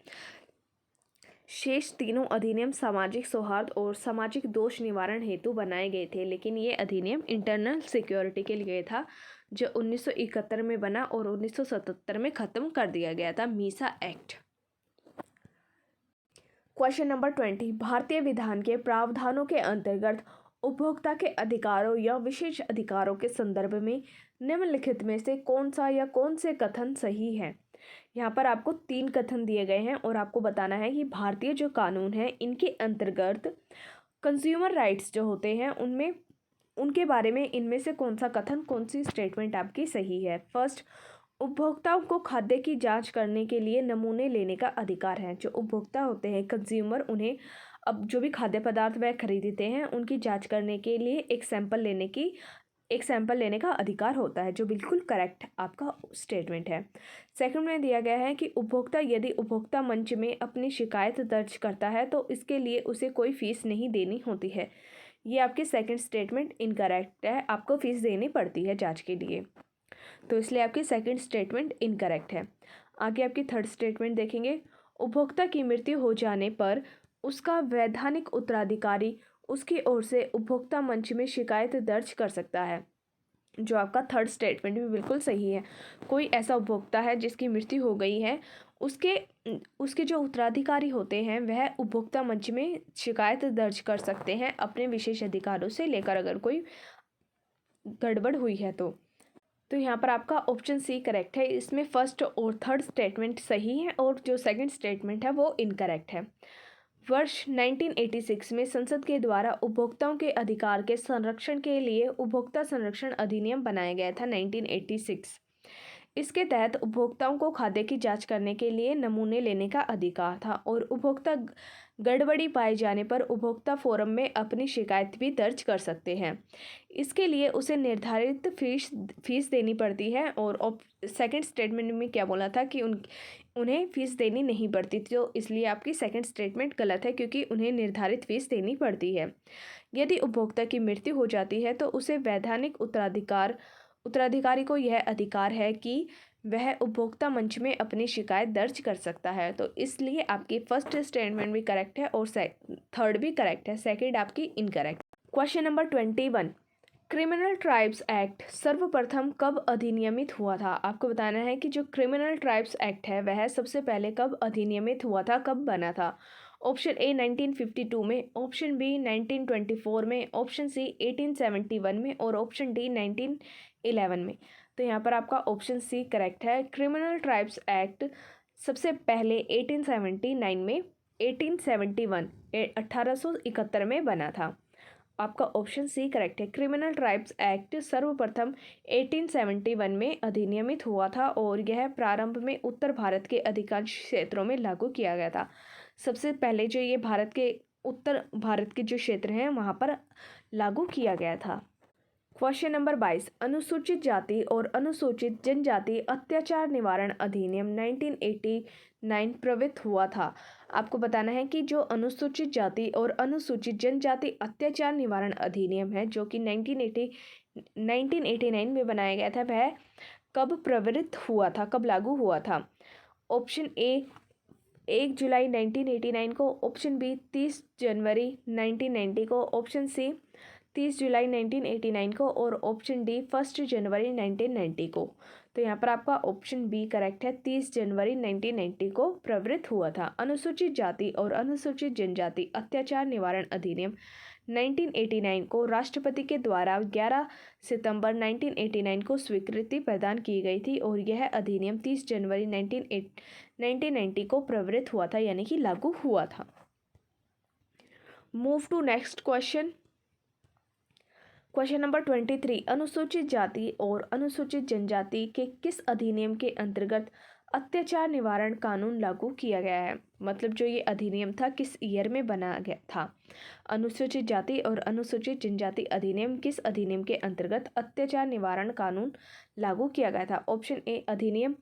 शेष तीनों अधिनियम सामाजिक सौहार्द और सामाजिक दोष निवारण हेतु बनाए गए थे, लेकिन ये अधिनियम इंटरनल सिक्योरिटी के लिए था, जो 1971 में बना और 1977 में खत्म कर दिया गया था, मीसा एक्ट। Question number 20। भारतीय विधान के प्रावधानों के अंतर्गत उपभोक्ता के अधिकारों या विशेष अधिकारों के संदर्भ में निम्नलिखित में से कौन सा या कौन से कथन सही है? यहाँ पर आपको 3 कथन दिए गए हैं और आपको बताना है कि भारतीय जो कानून है इनके अंतर्गत कंज्यूमर राइट्स जो होते हैं उनमें, उनके बारे में इनमें से कौन सा कथन, कौन सी स्टेटमेंट आपकी सही है। फर्स्ट, उपभोक्ताओं को खाद्य की जांच करने के लिए नमूने लेने का अधिकार है। जो उपभोक्ता होते हैं, कंज्यूमर, उन्हें अब जो भी खाद्य पदार्थ वह खरीदते हैं उनकी जांच करने के लिए एक सैंपल लेने का अधिकार होता है, जो बिल्कुल करेक्ट आपका स्टेटमेंट है। सेकंड में दिया गया है कि उपभोक्ता यदि उपभोक्ता मंच में अपनी शिकायत दर्ज करता है तो इसके लिए उसे कोई फीस नहीं देनी होती है। ये आपकी सेकंड स्टेटमेंट इनकरेक्ट है, आपको फीस देनी पड़ती है जांच के लिए, तो इसलिए आपकी सेकंड स्टेटमेंट इनकरेक्ट है। आगे आपकी थर्ड स्टेटमेंट देखेंगे। उपभोक्ता की मृत्यु हो जाने पर उसका वैधानिक उत्तराधिकारी उसकी ओर से उपभोक्ता मंच में शिकायत दर्ज कर सकता है। जो आपका थर्ड स्टेटमेंट भी बिल्कुल सही है। कोई ऐसा उपभोक्ता है जिसकी मृत्यु हो गई है, उसके जो उत्तराधिकारी होते हैं वह उपभोक्ता मंच में शिकायत दर्ज कर सकते हैं अपने विशेष अधिकारों से लेकर, अगर कोई गड़बड़ हुई है तो यहाँ पर आपका ऑप्शन सी करेक्ट है। इसमें फर्स्ट और थर्ड स्टेटमेंट सही है और जो सेकंड स्टेटमेंट है वो इनकरेक्ट है। वर्ष 1986 में संसद के द्वारा उपभोक्ताओं के अधिकार के संरक्षण के लिए उपभोक्ता संरक्षण अधिनियम बनाया गया था 1986। इसके तहत उपभोक्ताओं को खाद्य की जांच करने के लिए नमूने लेने का अधिकार था और उपभोक्ता गड़बड़ी पाए जाने पर उपभोक्ता फोरम में अपनी शिकायत भी दर्ज कर सकते हैं। इसके लिए उसे निर्धारित फीस देनी पड़ती है और सेकंड स्टेटमेंट में क्या बोला था कि उन्हें फ़ीस देनी नहीं पड़ती, तो इसलिए आपकी सेकंड स्टेटमेंट गलत है क्योंकि उन्हें निर्धारित फ़ीस देनी पड़ती है। यदि उपभोक्ता की मृत्यु हो जाती है तो उसे वैधानिक उत्तराधिकारी को यह अधिकार है कि वह उपभोक्ता मंच में अपनी शिकायत दर्ज कर सकता है, तो इसलिए आपकी फर्स्ट स्टेटमेंट भी करेक्ट है और थर्ड भी करेक्ट है, सेकंड आपकी incorrect. Question number 21। Criminal tribes act सर्वप्रथम कब अधिनियमित हुआ था? आपको बताना है कि जो क्रिमिनल ट्राइब्स एक्ट है वह सबसे पहले कब अधिनियमित हुआ था, कब बना था। ऑप्शन ए 1952 में, ऑप्शन बी 1924 में, ऑप्शन सी 1871 में और ऑप्शन डी 1911 में। तो यहाँ पर आपका ऑप्शन सी करेक्ट है। क्रिमिनल ट्राइब्स एक्ट सबसे पहले 1871 में 1871 में बना था। आपका ऑप्शन सी करेक्ट है। क्रिमिनल ट्राइब्स एक्ट सर्वप्रथम 1871 में अधिनियमित हुआ था और यह प्रारंभ में उत्तर भारत के अधिकांश क्षेत्रों में लागू किया गया था। सबसे पहले जो ये भारत के उत्तर भारत के जो क्षेत्र हैं वहाँ पर लागू किया गया था। क्वेश्चन नंबर 22, अनुसूचित जाति और अनुसूचित जनजाति अत्याचार निवारण अधिनियम 1989 प्रवृत्त हुआ था। आपको बताना है कि जो अनुसूचित जाति और अनुसूचित जनजाति अत्याचार निवारण अधिनियम है जो कि 1989 में बनाया गया था, वह कब प्रवृत्त हुआ था, कब लागू हुआ था। ऑप्शन ए 1 जुलाई 1989 को, ऑप्शन बी 30 जनवरी 1990 को, ऑप्शन सी 30 जुलाई 1989 को और ऑप्शन डी 1 जनवरी 1990 को। तो यहाँ पर आपका ऑप्शन बी करेक्ट है, 30 जनवरी 1990 को प्रवृत्त हुआ था। अनुसूचित जाति और अनुसूचित जनजाति अत्याचार निवारण अधिनियम 1989 को राष्ट्रपति के द्वारा 11 सितंबर 1989 को स्वीकृति प्रदान की गई थी और यह अधिनियम 30 जनवरी 1990 को प्रवृत्त हुआ था, यानी कि लागू हुआ था। Move to next question. Question number 23, अनुसूचित जाति और अनुसूचित जनजाति के किस अधिनियम के अंतर्गत अत्याचार निवारण कानून लागू किया गया है। मतलब जो ये अधिनियम था किस ईयर में बनाया गया था। अनुसूचित जाति और अनुसूचित जनजाति अधिनियम किस अधिनियम के अंतर्गत अत्याचार निवारण कानून लागू किया गया था। ऑप्शन ए अधिनियम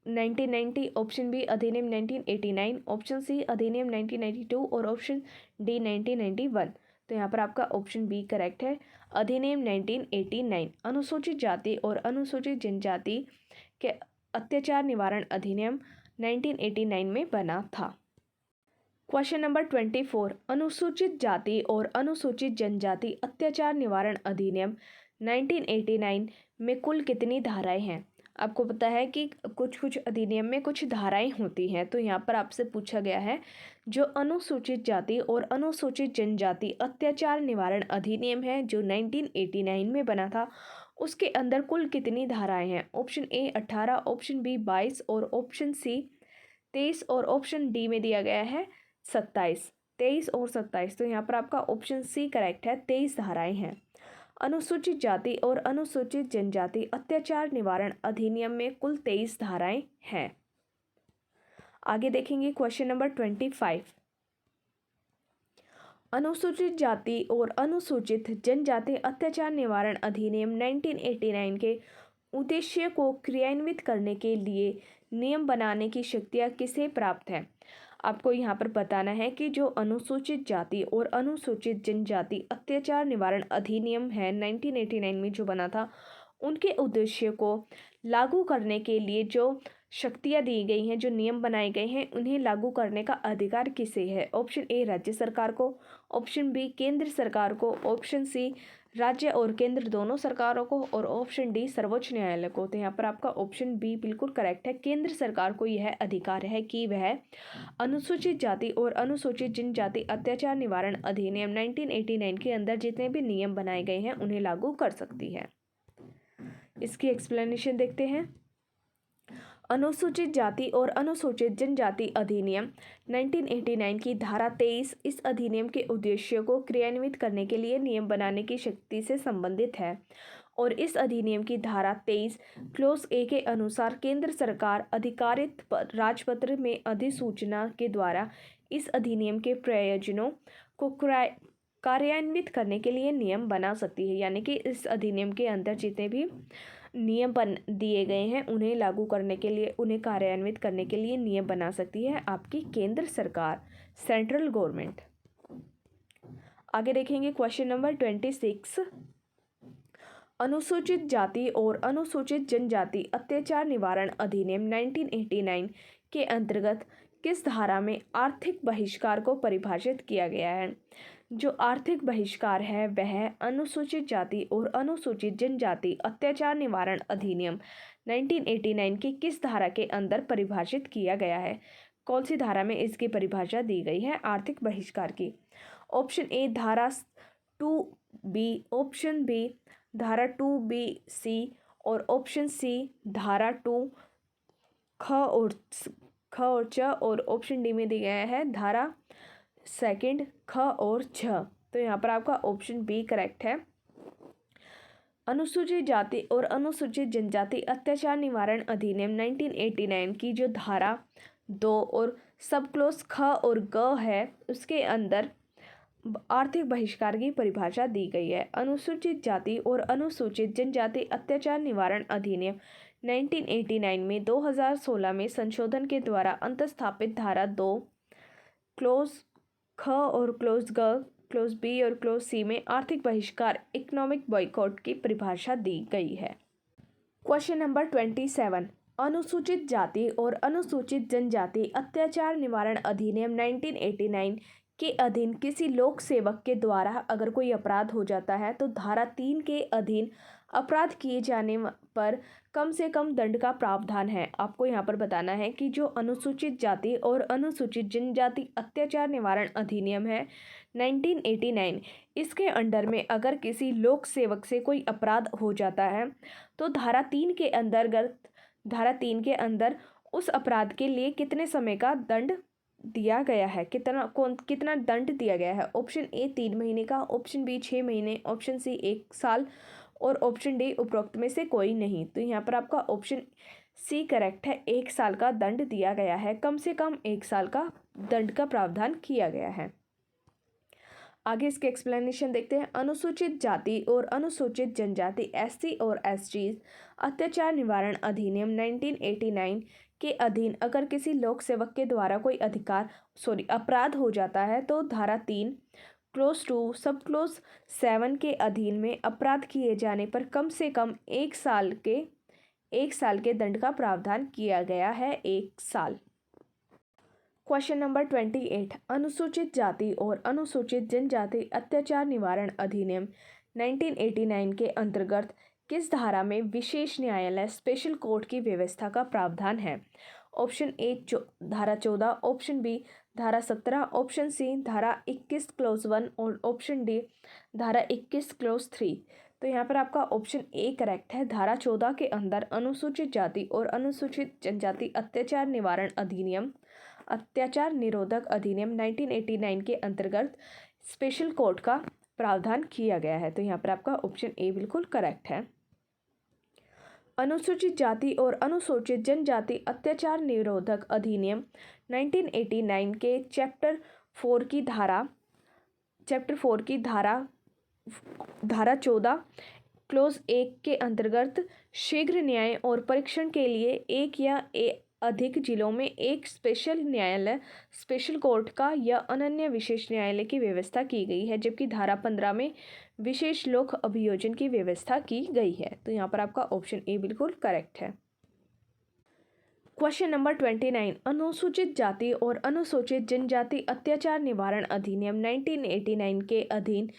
1990, ऑप्शन बी अधिनियम 1989, ऑप्शन सी अधिनियम 1992 और ऑप्शन डी 1991। तो यहाँ पर आपका ऑप्शन बी करेक्ट है, अधिनियम 1989 अनुसूचित जाति और अनुसूचित जनजाति के अत्याचार निवारण अधिनियम 1989 में बना था। क्वेश्चन नंबर 24, अनुसूचित जाति और अनुसूचित जनजाति अत्याचार निवारण अधिनियम 1989 में कुल कितनी धाराएं हैं। आपको पता है कि कुछ अधिनियम में कुछ धाराएं होती हैं, तो यहाँ पर आपसे पूछा गया है जो अनुसूचित जाति और अनुसूचित जनजाति अत्याचार निवारण अधिनियम है जो 1989 में बना था, उसके अंदर कुल कितनी धाराएं हैं। ऑप्शन ए 18, ऑप्शन बी 22 और ऑप्शन सी 23 और ऑप्शन डी में दिया गया है 27। 23 और 27, तो यहाँ पर आपका ऑप्शन सी करेक्ट है, 23 धाराएं हैं। अनुसूचित जाति और अनुसूचित जनजाति अत्याचार निवारण अधिनियम में कुल 23 धाराएं हैं। आगे देखेंगे क्वेश्चन नंबर 25, अनुसूचित जाति और अनुसूचित जनजाति अत्याचार निवारण अधिनियम 1989 के उद्देश्य को क्रियान्वित करने के लिए नियम बनाने की शक्तियाँ किसे प्राप्त है। आपको यहाँ पर बताना है कि जो अनुसूचित जाति और अनुसूचित जनजाति अत्याचार निवारण अधिनियम है 1989 में जो बना था, उनके उद्देश्य को लागू करने के लिए जो शक्तियाँ दी गई हैं, जो नियम बनाए गए हैं, उन्हें लागू करने का अधिकार किसे है। ऑप्शन ए राज्य सरकार को, ऑप्शन बी केंद्र सरकार को, ऑप्शन सी राज्य और केंद्र दोनों सरकारों को और ऑप्शन डी सर्वोच्च न्यायालय को। तो यहाँ पर आपका ऑप्शन बी बिल्कुल करेक्ट है, केंद्र सरकार को यह अधिकार है कि वह अनुसूचित जाति और अनुसूचित जनजाति अत्याचार निवारण अधिनियम 1989 के अंदर जितने भी नियम बनाए गए हैं उन्हें लागू कर सकती है। इसकी एक्सप्लेनेशन देखते हैं। अनुसूचित जाति और अनुसूचित जनजाति अधिनियम 1989 की धारा 23 इस अधिनियम के उद्देश्य को क्रियान्वित करने के लिए नियम बनाने की शक्ति से संबंधित है और इस अधिनियम की धारा 23 क्लोज ए के अनुसार केंद्र सरकार अधिकारित राजपत्र में अधिसूचना के द्वारा इस अधिनियम के प्रयोजनों को कार्यान्वित करने के लिए नियम बना सकती है। यानी कि इस अधिनियम के अंदर जितने भी नियम बन दिए गए हैं उन्हें लागू करने के लिए, उन्हें कार्यान्वित करने के लिए नियम बना सकती है आपकी केंद्र सरकार, सेंट्रल गवर्नमेंट। आगे देखेंगे क्वेश्चन नंबर 26, अनुसूचित जाति और अनुसूचित जनजाति अत्याचार निवारण अधिनियम 1989 के अंतर्गत किस धारा में आर्थिक बहिष्कार को परिभाषित किया गया है। जो आर्थिक बहिष्कार है वह अनुसूचित जाति और अनुसूचित जनजाति अत्याचार निवारण अधिनियम 1989 की किस धारा के अंदर परिभाषित किया गया है। कौन सी धारा में इसकी परिभाषा दी गई है आर्थिक बहिष्कार की। ऑप्शन ए धारा 2B, ऑप्शन बी धारा 2BC और ऑप्शन सी धारा 2 ख और ख और च, और ऑप्शन डी में दिया गया है धारा सेकंड ख और छ। तो यहाँ पर आपका ऑप्शन बी करेक्ट है। अनुसूचित जाति और अनुसूचित जनजाति अत्याचार निवारण अधिनियम 1989 की जो धारा 2 और सब क्लोज ख और ग है, उसके अंदर आर्थिक बहिष्कार की परिभाषा दी गई है। अनुसूचित जाति और अनुसूचित जनजाति अत्याचार निवारण अधिनियम 1989 में 2016 में संशोधन के द्वारा अंतस्थापित धारा 2 क्लोज ख और क्लोज ग, क्लोज बी और क्लोज सी में आर्थिक बहिष्कार इकोनॉमिक बॉयकॉट की परिभाषा दी गई है। क्वेश्चन नंबर 27, अनुसूचित जाति और अनुसूचित जनजाति अत्याचार निवारण अधिनियम 1989 के अधीन किसी लोक सेवक के द्वारा अगर कोई अपराध हो जाता है तो धारा 3 के अधीन अपराध किए जाने पर कम से कम दंड का प्रावधान है। आपको यहाँ पर बताना है कि जो अनुसूचित जाति और अनुसूचित जनजाति अत्याचार निवारण अधिनियम है 1989, इसके अंडर में अगर किसी लोक सेवक से कोई अपराध हो जाता है तो धारा 3 के अंदर उस अपराध के लिए कितने समय का दंड दिया गया है, कितना दंड दिया गया है। ऑप्शन ए 3 महीने का, ऑप्शन बी 6 महीने, ऑप्शन सी 1 साल और ऑप्शन डी उपरोक्त में से कोई नहीं। तो यहाँ पर आपका ऑप्शन सी करेक्ट है, 1 साल का दंड दिया गया है, कम से कम 1 साल का दंड का प्रावधान किया गया है। आगे इसके एक्सप्लेनेशन देखते हैं। अनुसूचित जाति और अनुसूचित जनजाति एससी और एसटी अत्याचार निवारण अधिनियम 1989 के अधीन अगर किसी लोक सेवक के द्वारा कोई अपराध हो जाता है तो धारा 3 क्लोज 2 सब क्लोज 7 के अधीन में अपराध किए जाने पर कम से कम 1 साल के दंड का प्रावधान किया गया है, 1 साल। क्वेश्चन नंबर 28, अनुसूचित जाति और अनुसूचित जनजाति अत्याचार निवारण अधिनियम 1989 के अंतर्गत किस धारा में विशेष न्यायालय स्पेशल कोर्ट की व्यवस्था का प्रावधान है। ऑप्शन ए धारा 14, ऑप्शन बी धारा 17, ऑप्शन सी धारा 21 क्लोज 1 और ऑप्शन डी धारा 21 क्लोज 3। तो यहाँ पर आपका ऑप्शन ए करेक्ट है। धारा 14 के अंदर अनुसूचित जाति और अनुसूचित जनजाति अत्याचार निरोधक अधिनियम 1989 के अंतर्गत स्पेशल कोर्ट का प्रावधान किया गया है। तो यहाँ पर आपका ऑप्शन ए बिल्कुल करेक्ट है। अनुसूचित जाति और अनुसूचित जनजाति अत्याचार निरोधक अधिनियम 1989 के चैप्टर 4 की धारा 14 क्लोज 1 के अंतर्गत शीघ्र न्याय और परीक्षण के लिए एक या अधिक जिलों में एक स्पेशल न्यायालय स्पेशल कोर्ट का या अनन्य विशेष न्यायालय की व्यवस्था की गई है, जबकि धारा 15 में विशेष लोक अभियोजन की व्यवस्था की गई है। तो यहाँ पर आपका ऑप्शन ए बिल्कुल करेक्ट है। क्वेश्चन नंबर 29, अनुसूचित जाति और अनुसूचित जनजाति अत्याचार निवारण अधिनियम 1989 के अधीन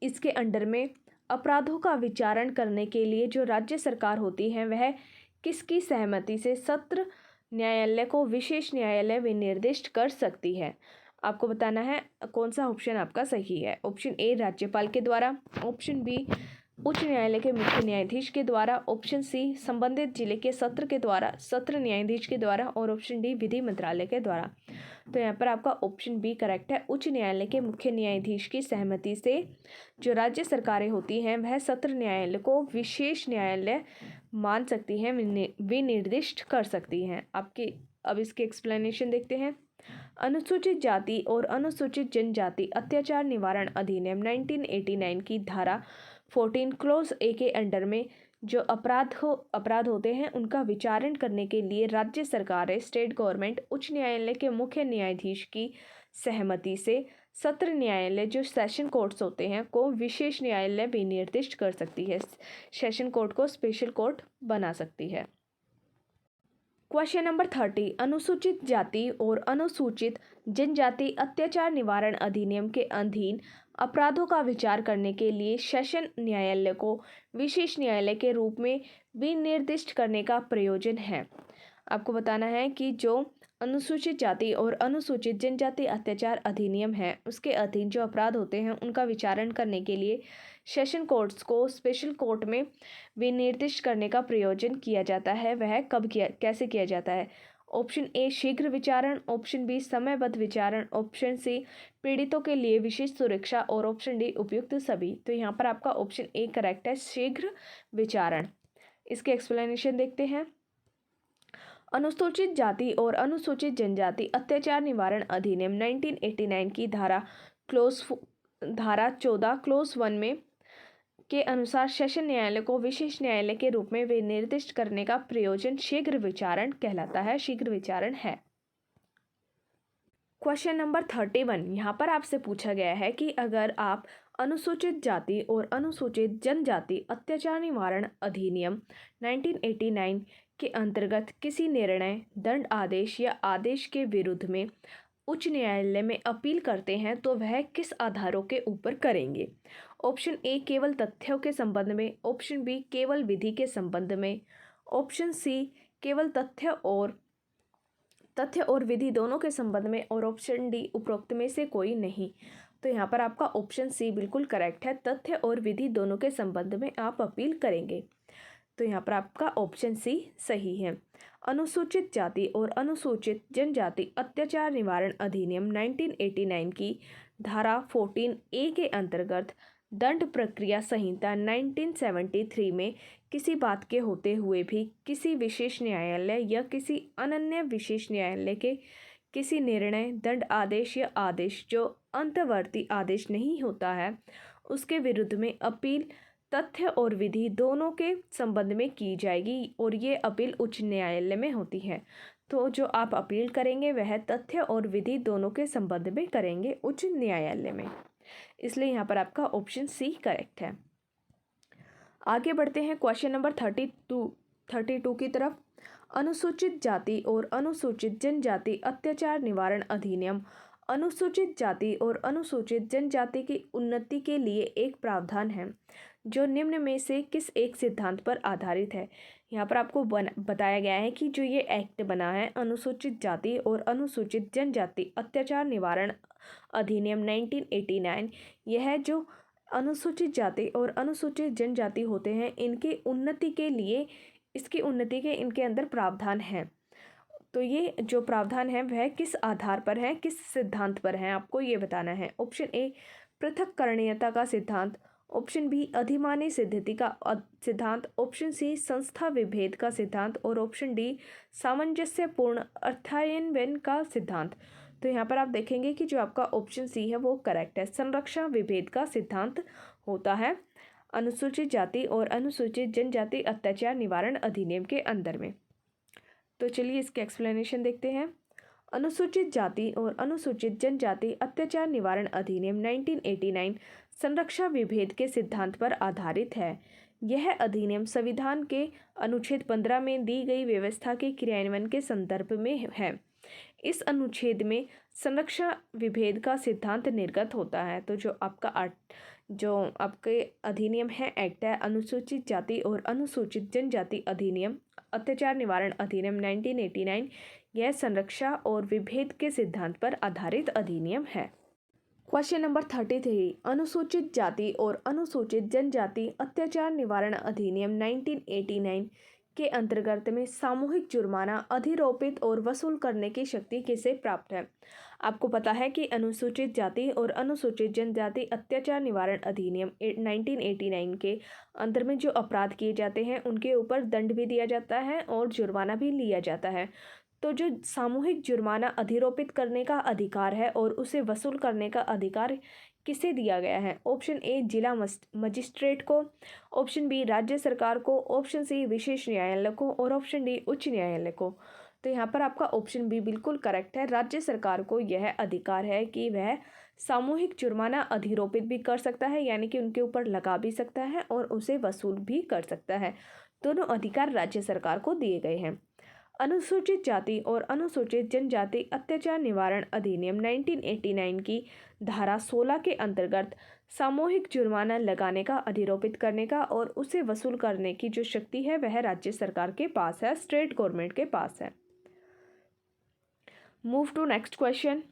इसके अंडर में अपराधों का विचारण करने के लिए जो राज्य सरकार होती है वह किसकी सहमति से सत्र न्यायालय को विशेष न्यायालय विनिर्दिष्ट कर सकती है। आपको बताना है कौन सा ऑप्शन आपका सही है। ऑप्शन ए राज्यपाल के द्वारा, ऑप्शन बी उच्च न्यायालय के मुख्य न्यायाधीश के द्वारा, ऑप्शन सी संबंधित जिले के सत्र न्यायाधीश के द्वारा और ऑप्शन डी विधि मंत्रालय के द्वारा। तो यहाँ पर आपका ऑप्शन बी करेक्ट है। उच्च न्यायालय के मुख्य न्यायाधीश की सहमति से जो राज्य सरकारें होती हैं वह सत्र न्यायालय को विशेष न्यायालय मान सकती हैं, विनिर्दिष्ट कर सकती हैं। अब इसके एक्सप्लेनेशन देखते हैं। अनुसूचित जाति और अनुसूचित जनजाति अत्याचार निवारण अधिनियम 1989 की धारा 14 क्लोज ए के अंडर में जो अपराध होते हैं उनका विचारण करने के लिए राज्य सरकारें स्टेट गवर्नमेंट उच्च न्यायालय के मुख्य न्यायाधीश की सहमति से सत्र न्यायालय जो सेशन कोर्ट्स होते हैं को विशेष न्यायालय भी निर्दिष्ट कर सकती है, सेशन कोर्ट को स्पेशल कोर्ट बना सकती है। क्वेश्चन नंबर 30, अनुसूचित जाति और अनुसूचित जनजाति अत्याचार निवारण अधिनियम के अधीन अपराधों का विचार करने के लिए सेशन न्यायालय को विशेष न्यायालय के रूप में विनिर्दिष्ट करने का प्रयोजन है। आपको बताना है कि जो अनुसूचित जाति और अनुसूचित जनजाति अत्याचार अधिनियम है उसके अधीन जो अपराध होते हैं उनका विचारण करने के लिए सेशन कोर्ट्स को स्पेशल कोर्ट में विनिर्दिष्ट करने का प्रयोजन किया जाता है। वह कैसे किया जाता है। ऑप्शन ए शीघ्र विचारण, ऑप्शन बी समयबद्ध विचारण, ऑप्शन सी पीड़ितों के लिए विशेष सुरक्षा और ऑप्शन डी उपयुक्त सभी। तो यहाँ पर आपका ऑप्शन ए करेक्ट है, शीघ्र विचारण। इसके एक्सप्लेनेशन देखते हैं। अनुसूचित जाति और अनुसूचित जनजाति अत्याचार निवारण अधिनियम 1989 की धारा 14 क्लोज 1 में के अनुसार सेशन न्यायालय को विशेष न्यायालय के रूप में विनिर्दिष्ट करने का प्रयोजन शीघ्र विचारण कहलाता है, शीघ्र विचारण है। क्वेश्चन नंबर 31 यहाँ पर आपसे पूछा गया है कि अगर आप अनुसूचित जाति और अनुसूचित जनजाति अत्याचार निवारण अधिनियम 1989 के अंतर्गत किसी निर्णय, दंड आदेश या आदेश के विरुद्ध में उच्च न्यायालय में अपील करते हैं तो वह किस आधारों के ऊपर करेंगे। ऑप्शन ए केवल तथ्यों के संबंध में, ऑप्शन बी केवल विधि के संबंध में, ऑप्शन सी केवल तथ्य और विधि दोनों के संबंध में और ऑप्शन डी उपरोक्त में से कोई नहीं। तो यहाँ पर आपका ऑप्शन सी बिल्कुल करेक्ट है, तथ्य और विधि दोनों के संबंध में आप अपील करेंगे। तो यहाँ पर आपका ऑप्शन सी सही है। अनुसूचित जाति और अनुसूचित जनजाति अत्याचार निवारण अधिनियम 1989 की धारा 14A के अंतर्गत दंड प्रक्रिया संहिता 1973 में किसी बात के होते हुए भी किसी विशेष न्यायालय या किसी अनन्य विशेष न्यायालय के किसी निर्णय, दंड आदेश या आदेश जो अंतर्वर्ती आदेश नहीं होता है उसके विरुद्ध में अपील तथ्य और विधि दोनों के संबंध में की जाएगी और ये अपील उच्च न्यायालय में होती है। तो जो आप अपील करेंगे वह तथ्य और विधि दोनों के संबंध में करेंगे उच्च न्यायालय में, इसलिए यहाँ पर आपका ऑप्शन सी करेक्ट है। आगे बढ़ते हैं क्वेश्चन नंबर 32 की तरफ। अनुसूचित जाति और अनुसूचित जनजाति अत्याचार निवारण अधिनियम अनुसूचित जाति और अनुसूचित जनजाति की उन्नति के लिए एक प्रावधान है जो निम्न में से किस एक सिद्धांत पर आधारित है। यहाँ पर आपको बताया गया है कि जो ये एक्ट बना है अनुसूचित जाति और अनुसूचित जनजाति अत्याचार निवारण अधिनियम 1989, यह जो अनुसूचित जाति और अनुसूचित जनजाति होते हैं इनकी उन्नति के लिए इनके अंदर प्रावधान है। तो ये जो प्रावधान है वह किस आधार पर है, किस सिद्धांत पर है, आपको ये बताना है। ऑप्शन ए पृथक्करणीयता का सिद्धांत, ऑप्शन बी अधिमानी सिद्धति का सिद्धांत, ऑप्शन सी संस्था विभेद का सिद्धांत और ऑप्शन डी सामंजस्यपूर्ण अर्थान्वयन का सिद्धांत। तो यहाँ पर आप देखेंगे कि जो आपका ऑप्शन सी है वो करेक्ट है, संरक्षण विभेद का सिद्धांत होता है अनुसूचित जाति और अनुसूचित जनजाति अत्याचार निवारण अधिनियम के अंदर में। तो चलिए इसके एक्सप्लेनेशन देखते हैं। अनुसूचित जाति और अनुसूचित जनजाति अत्याचार निवारण अधिनियम 1989 संरक्षण विभेद के सिद्धांत पर आधारित है। यह अधिनियम संविधान के अनुच्छेद 15 में दी गई व्यवस्था के क्रियान्वयन के संदर्भ में है। इस अनुच्छेद में संरक्षण विभेद का सिद्धांत निर्गत होता है। तो जो आपके अधिनियम है, एक्ट है अनुसूचित जाति और अनुसूचित जनजाति अधिनियम अत्याचार निवारण अधिनियम 1989, यह संरक्षण और विभेद के सिद्धांत पर आधारित अधिनियम है। क्वेश्चन नंबर 33 अनुसूचित जाति और अनुसूचित जनजाति अत्याचार निवारण अधिनियम 1989 के अंतर्गत में सामूहिक जुर्माना अधिरोपित और वसूल करने की शक्ति किसे प्राप्त है। आपको पता है कि अनुसूचित जाति और अनुसूचित जनजाति अत्याचार निवारण अधिनियम 1989 के अंदर में जो अपराध किए जाते हैं उनके ऊपर दंड भी दिया जाता है और जुर्माना भी लिया जाता है। तो जो सामूहिक जुर्माना अधिरोपित करने का अधिकार है और उसे वसूल करने का अधिकार किसे दिया गया है। ऑप्शन ए जिला मजिस्ट्रेट को, ऑप्शन बी राज्य सरकार को, ऑप्शन सी विशेष न्यायालय को और ऑप्शन डी उच्च न्यायालय को। तो यहाँ पर आपका ऑप्शन बी बिल्कुल करेक्ट है, राज्य सरकार को यह अधिकार है कि वह सामूहिक जुर्माना अधिरोपित भी कर सकता है, यानी कि उनके ऊपर लगा भी सकता है और उसे वसूल भी कर सकता है। दोनों अधिकार राज्य सरकार को दिए गए हैं। अनुसूचित जाति और अनुसूचित जनजाति अत्याचार निवारण अधिनियम 1989 की धारा 16 के अंतर्गत सामूहिक जुर्माना लगाने का, अधिरोपित करने का और उसे वसूल करने की जो शक्ति है वह राज्य सरकार के पास है, स्टेट गवर्नमेंट के पास है। Move to next question.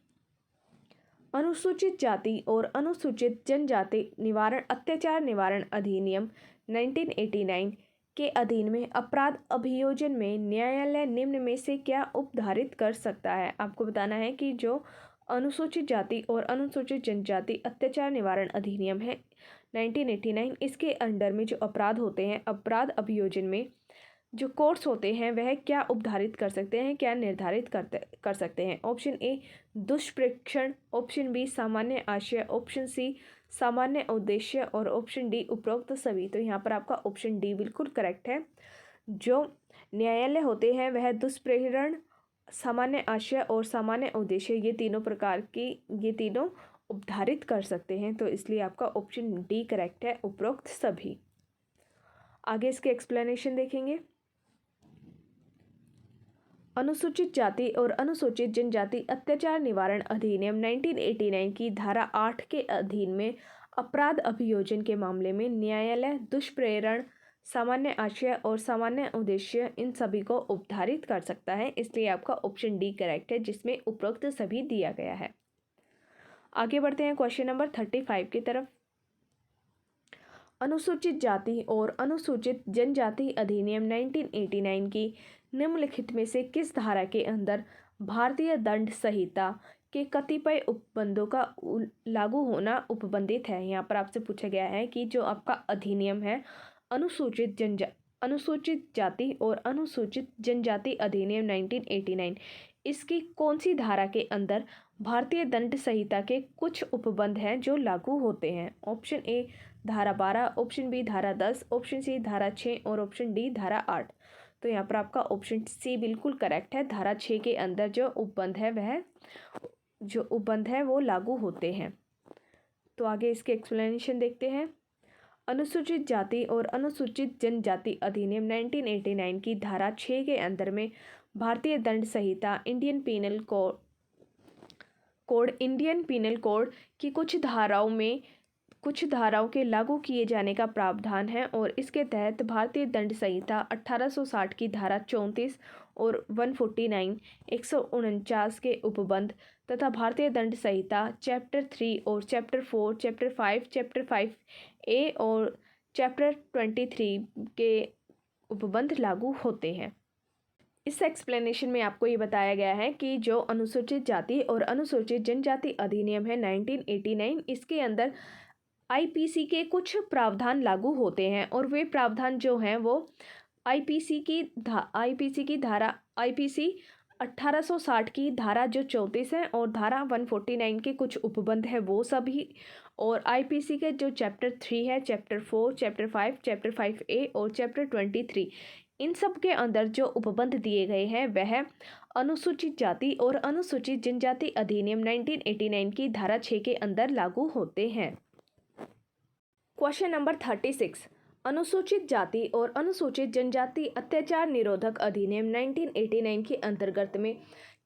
अनुसूचित जाति और अनुसूचित जनजाति निवारण अत्याचार निवारण अधिनियम 1989 के अधीन में अपराध अभियोजन में न्यायालय निम्न में से क्या उपधारित कर सकता है। आपको बताना है कि जो अनुसूचित जाति और अनुसूचित जनजाति अत्याचार निवारण अधिनियम है 1989, इसके अंडर में जो अपराध होते हैं, अपराध अभियोजन में जो कोर्ट्स होते हैं वह क्या उपधारित कर सकते हैं, क्या निर्धारित कर सकते हैं। ऑप्शन ए दुष्प्रेक्षण, ऑप्शन बी सामान्य आशय, ऑप्शन सी सामान्य उद्देश्य और ऑप्शन डी उपरोक्त सभी। तो यहाँ पर आपका ऑप्शन डी बिल्कुल करेक्ट है। जो न्यायालय होते हैं वह दुष्प्रेरण, सामान्य आशय और सामान्य उद्देश्य ये तीनों उपधारित कर सकते हैं। तो इसलिए आपका ऑप्शन डी करेक्ट है, उपरोक्त सभी। आगे इसके एक्सप्लेनेशन देखेंगे। अनुसूचित जाति और अनुसूचित जनजाति अत्याचार निवारण अधिनियम 1989 की धारा 8 के अधीन में अपराध अभियोजन के मामले में न्यायालय दुष्प्रेरण, सामान्य आशय और सामान्य उद्देश्य इन सभी को उपधारित कर सकता है। इसलिए आपका ऑप्शन डी करेक्ट है, जिसमें उपरोक्त सभी दिया गया है। आगे बढ़ते हैं क्वेश्चन नंबर 35 की तरफ। अनुसूचित जाति और अनुसूचित जनजाति अधिनियम 1989 की निम्नलिखित में से किस धारा के अंदर भारतीय दंड संहिता के कतिपय उपबंधों का लागू होना उपबंधित है। यहाँ पर आपसे पूछा गया है कि जो आपका अधिनियम है अनुसूचित जाति और अनुसूचित जनजाति अधिनियम 1989, इसकी कौन सी धारा के अंदर भारतीय दंड संहिता के कुछ उपबंध हैं जो लागू होते हैं। ऑप्शन ए धारा 12, ऑप्शन बी धारा 10, ऑप्शन सी धारा 6 और ऑप्शन डी धारा 8। तो यहाँ पर आपका ऑप्शन सी बिल्कुल करेक्ट है। धारा 6 के अंदर जो उपबंध है वो लागू होते हैं। तो आगे इसके एक्सप्लेनेशन देखते हैं। अनुसूचित जाति और अनुसूचित जनजाति अधिनियम 1989 की धारा 6 के अंदर में भारतीय दंड संहिता इंडियन पीनल कोड की कुछ धाराओं के लागू किए जाने का प्रावधान है और इसके तहत भारतीय दंड संहिता 1860 की धारा 34 और 149 149 के उपबंध तथा भारतीय दंड संहिता चैप्टर 3 और चैप्टर 4, चैप्टर 5A और चैप्टर 23 के उपबंध लागू होते हैं। इस एक्सप्लेनेशन में आपको ये बताया गया है कि जो अनुसूचित जाति और अनुसूचित जनजाति अधिनियम है 1989, इसके अंदर आईपीसी के कुछ प्रावधान लागू होते हैं और वे प्रावधान जो हैं वो आईपीसी 1860 की धारा जो 34 है और धारा 149 के कुछ उपबंध है वो सभी, और आईपीसी के जो चैप्टर 3 है, चैप्टर 4, चैप्टर 5, चैप्टर 5A और चैप्टर 23, इन सब के अंदर जो उपबंध दिए गए हैं वह अनुसूचित जाति और अनुसूचित जनजाति अधिनियम 1989 की धारा 6 के अंदर लागू होते हैं। Question number 36। अनुसूचित जाति और अनुसूचित जनजाति अत्याचार निरोधक अधिनियम 1989 के अंतर्गत में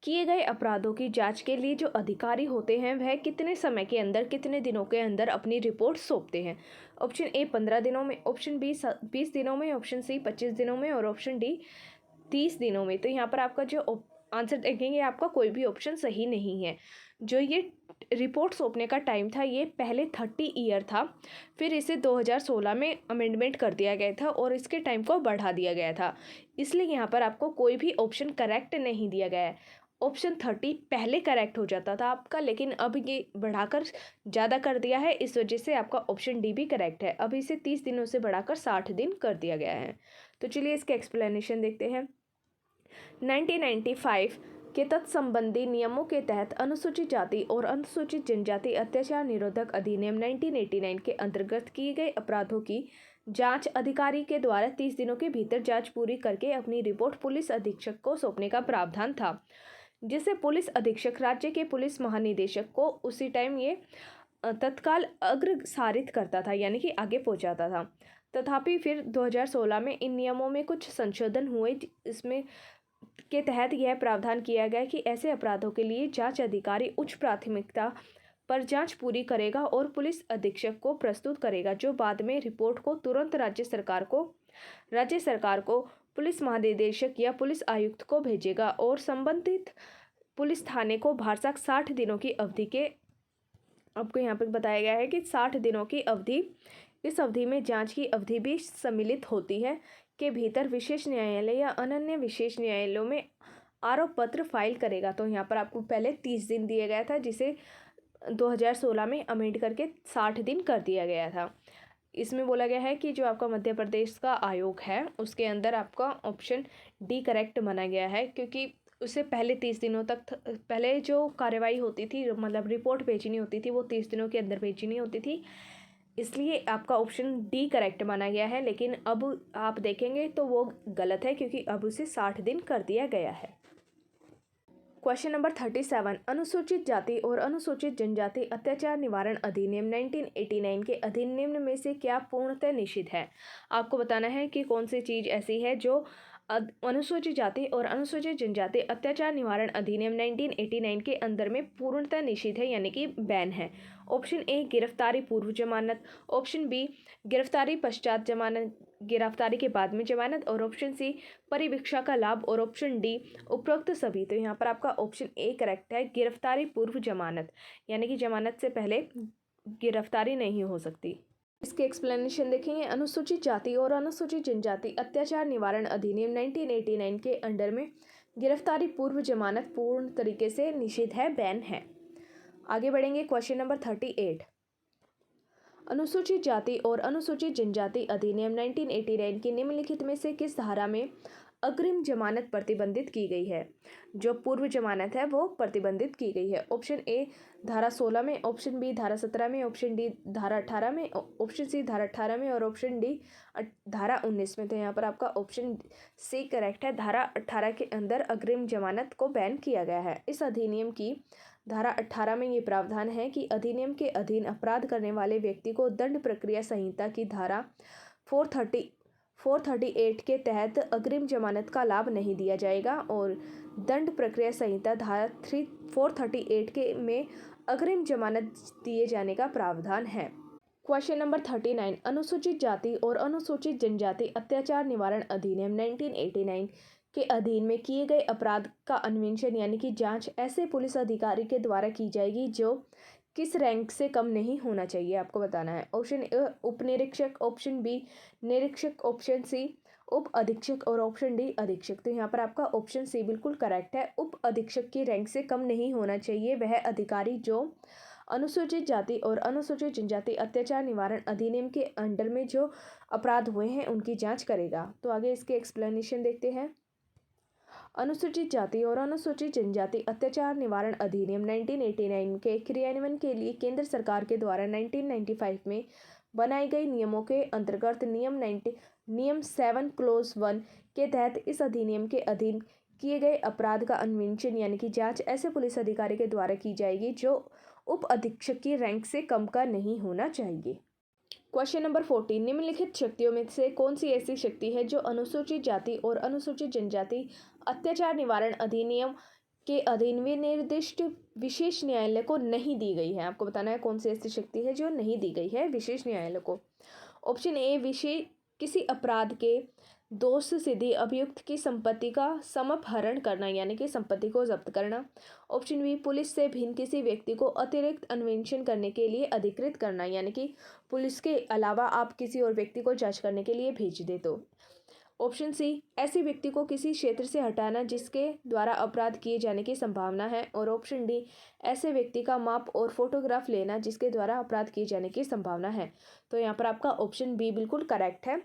किए गए अपराधों की जांच के लिए जो अधिकारी होते हैं वह कितने समय के अंदर, कितने दिनों के अंदर अपनी रिपोर्ट सौंपते हैं। ऑप्शन ए 15 दिनों में, ऑप्शन बी 20 दिनों में, ऑप्शन सी 25 दिनों में और ऑप्शन डी 30 दिनों में। तो यहाँ पर आपका जो आंसर देखेंगे आपका कोई भी ऑप्शन सही नहीं है। जो ये रिपोर्ट सौंपने का टाइम था ये पहले 30 ईयर था, फिर इसे 2016 में अमेंडमेंट कर दिया गया था और इसके टाइम को बढ़ा दिया गया था। इसलिए यहाँ पर आपको कोई भी ऑप्शन करेक्ट नहीं दिया गया है। ऑप्शन 30 पहले करेक्ट हो जाता था आपका, लेकिन अब ये बढ़ाकर ज़्यादा कर दिया है, इस वजह से आपका ऑप्शन डी भी करेक्ट है। अब इसे 30 दिनों से बढ़ाकर 60 दिन कर दिया गया है। तो चलिए इसके एक्सप्लेनेशन देखते हैं। 1995 के तत्संबंधी नियमों के तहत अनुसूचित जाति और अनुसूचित जनजाति अत्याचार निरोधक अधिनियम 1989 के अंतर्गत किए गए अपराधों की जांच अधिकारी के द्वारा 30 दिनों के भीतर जांच पूरी करके अपनी रिपोर्ट पुलिस अधीक्षक को सौंपने का प्रावधान था, जिसे पुलिस अधीक्षक राज्य के पुलिस महानिदेशक को उसी टाइम ये तत्काल अग्रसारित करता था, यानी कि आगे पहुंचाता था। तथापि फिर 2016 में इन नियमों में कुछ संशोधन हुए, इसमें के तहत यह प्रावधान किया गया कि ऐसे अपराधों के लिए जांच अधिकारी उच्च प्राथमिकता पर जांच पूरी करेगा और पुलिस अधीक्षक को प्रस्तुत करेगा, जो बाद में रिपोर्ट को तुरंत राज्य सरकार को पुलिस महानिदेशक या पुलिस आयुक्त को भेजेगा और संबंधित पुलिस थाने को भारसाक 60 दिनों की अवधि के, आपको यहाँ पर बताया गया है कि 60 दिनों की अवधि, इस अवधि में जांच की अवधि भी सम्मिलित होती है के भीतर विशेष न्यायालय या अनन्य विशेष न्यायालयों में आरोप पत्र फाइल करेगा। तो यहाँ पर आपको पहले 30 दिन दिया गया था, जिसे 2016 में अमेंड करके 60 दिन कर दिया गया था। इसमें बोला गया है कि जो आपका मध्य प्रदेश का आयोग है उसके अंदर आपका ऑप्शन डी करेक्ट माना गया है, क्योंकि उससे पहले 30 दिनों तक पहले जो कार्रवाई होती थी, मतलब रिपोर्ट भेजनी होती थी, वो 30 दिनों के अंदर भेजनी होती थी, इसलिए आपका ऑप्शन डी करेक्ट माना गया है। लेकिन अब आप देखेंगे तो वो गलत है, क्योंकि अब उसे 60 दिन कर दिया गया है। क्वेश्चन नंबर 37, अनुसूचित जाति और अनुसूचित जनजाति अत्याचार निवारण अधिनियम 1989 के अधीन निम्न में से क्या पूर्णतः निषिद्ध है। आपको बताना है कि कौन सी चीज़ ऐसी है जो अनुसूचित जाति और अनुसूचित जनजाति अत्याचार निवारण अधिनियम 1989 के अंदर में पूर्णतः निषिद्ध है, यानी कि बैन है। ऑप्शन ए गिरफ्तारी पूर्व जमानत, ऑप्शन बी गिरफ्तारी पश्चात जमानत, गिरफ्तारी के बाद में जमानत, और ऑप्शन सी परिवीक्षा का लाभ, और ऑप्शन डी उपरोक्त सभी। तो यहाँ पर आपका ऑप्शन ए करेक्ट है, गिरफ्तारी पूर्व जमानत, यानी कि जमानत से पहले गिरफ्तारी नहीं हो सकती। इसके एक्सप्लेनेशन देखेंगे। अनुसूचित जाति और अनुसूचित जनजाति अत्याचार निवारण अधिनियम 1989 के अंडर में गिरफ्तारी पूर्व जमानत पूर्ण तरीके से निषिद्ध है, बैन है। आगे बढ़ेंगे। क्वेश्चन नंबर 38, अनुसूचित जाति और अनुसूचित जनजाति अधिनियम 1989 की निम्नलिखित में से किस धारा में अग्रिम जमानत प्रतिबंधित की गई है। जो पूर्व जमानत है वो प्रतिबंधित की गई है। ऑप्शन ए धारा 16 में, ऑप्शन बी धारा 17 में, ऑप्शन डी धारा 18 में, ऑप्शन सी धारा 18 में, और ऑप्शन डी धारा 19 में। तो यहाँ पर आपका ऑप्शन सी करेक्ट है, धारा 18 के अंदर अग्रिम जमानत को बैन किया गया है। इस अधिनियम की धारा 18 में ये प्रावधान है कि अधिनियम के अधीन अपराध करने वाले व्यक्ति को दंड प्रक्रिया संहिता की धारा 438 के तहत अग्रिम जमानत का लाभ नहीं दिया जाएगा, और दंड प्रक्रिया संहिता धारा 438 के में अग्रिम जमानत दिए जाने का प्रावधान है। क्वेश्चन नंबर 39, अनुसूचित जाति और अनुसूचित जनजाति अत्याचार निवारण अधिनियम 1989 के अधीन में किए गए अपराध का अन्वेषण यानी कि जांच ऐसे पुलिस अधिकारी के द्वारा की जाएगी जो किस रैंक से कम नहीं होना चाहिए, आपको बताना है। ऑप्शन ए उप निरीक्षक, ऑप्शन बी निरीक्षक, ऑप्शन सी उप अधीक्षक, और ऑप्शन डी अधीक्षक। तो यहाँ पर आपका ऑप्शन सी बिल्कुल करेक्ट है, उप अधीक्षक की रैंक से कम नहीं होना चाहिए वह अधिकारी जो अनुसूचित जाति और अनुसूचित जनजाति अत्याचार निवारण अधिनियम के अंडर में जो अपराध हुए हैं उनकी जाँच करेगा। तो आगे इसके एक्सप्लेनेशन देखते हैं। अनुसूचित जाति और अनुसूचित जनजाति अत्याचार निवारण अधिनियम 1989 के क्रियान्वयन के लिए केंद्र सरकार के द्वारा 1995 में बनाई गई नियमों के अंतर्गत नियम 7 क्लोज 1 के तहत इस अधिनियम के अधीन किए गए अपराध का अन्वेषण यानी कि जांच ऐसे पुलिस अधिकारी के द्वारा की जाएगी जो उप अधीक्षक की रैंक से कम का नहीं होना चाहिए। क्वेश्चन नंबर 40, निम्नलिखित शक्तियों में से कौन सी ऐसी शक्ति है जो अनुसूचित जाति और अनुसूचित जनजाति अत्याचार निवारण अधिनियम के अधीन विनिर्दिष्ट विशेष न्यायालय को नहीं दी गई है। आपको बताना है कौन सी ऐसी शक्ति है जो नहीं दी गई है विशेष न्यायालय को। ऑप्शन ए किसी अपराध के दोष सिद्धि अभियुक्त की संपत्ति का समअपहरण करना यानी कि संपत्ति को जब्त करना। ऑप्शन बी पुलिस से भिन्न किसी व्यक्ति को अतिरिक्त अन्वेषण करने के लिए अधिकृत करना यानी कि पुलिस के अलावा आप किसी और व्यक्ति को जांच करने के लिए भेज दे। तो ऑप्शन सी ऐसे व्यक्ति को किसी क्षेत्र से हटाना जिसके द्वारा अपराध किए जाने की संभावना है। और ऑप्शन डी ऐसे व्यक्ति का माप और फोटोग्राफ लेना जिसके द्वारा अपराध किए जाने की संभावना है। तो यहाँ पर आपका ऑप्शन बी बिल्कुल करेक्ट है।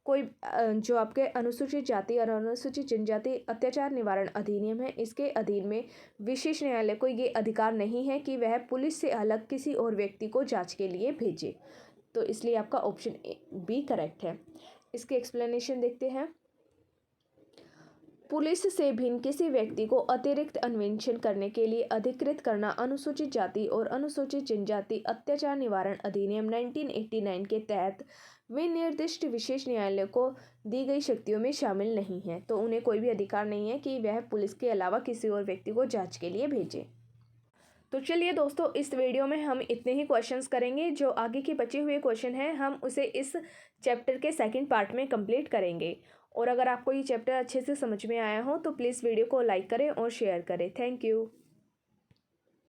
कोई जो आपके अनुसूचित जाति और अनुसूचित जनजाति अत्याचार निवारण अधिनियम है इसके अधीन में विशेष न्यायालय को ये अधिकार नहीं है कि वह पुलिस से अलग किसी और व्यक्ति को जांच के लिए भेजे। तो इसलिए आपका ऑप्शन बी करेक्ट है। इसके एक्सप्लेनेशन देखते हैं। पुलिस से भिन्न किसी व्यक्ति को अतिरिक्त अन्वेषण करने के लिए अधिकृत करना अनुसूचित जाति और अनुसूचित जनजाति अत्याचार निवारण अधिनियम 1989 के तहत विनिर्दिष्ट विशेष न्यायालय को दी गई शक्तियों में शामिल नहीं है। तो उन्हें कोई भी अधिकार नहीं है कि वह पुलिस के अलावा किसी और व्यक्ति को जांच के लिए भेजे। तो चलिए दोस्तों, इस वीडियो में हम इतने ही क्वेश्चंस करेंगे। जो आगे के बचे हुए क्वेश्चन हैं हम उसे इस चैप्टर के सेकंड पार्ट में कंप्लीट करेंगे। और अगर आपको ये चैप्टर अच्छे से समझ में आया हो तो प्लीज़ वीडियो को लाइक करें और शेयर करें। Thank you.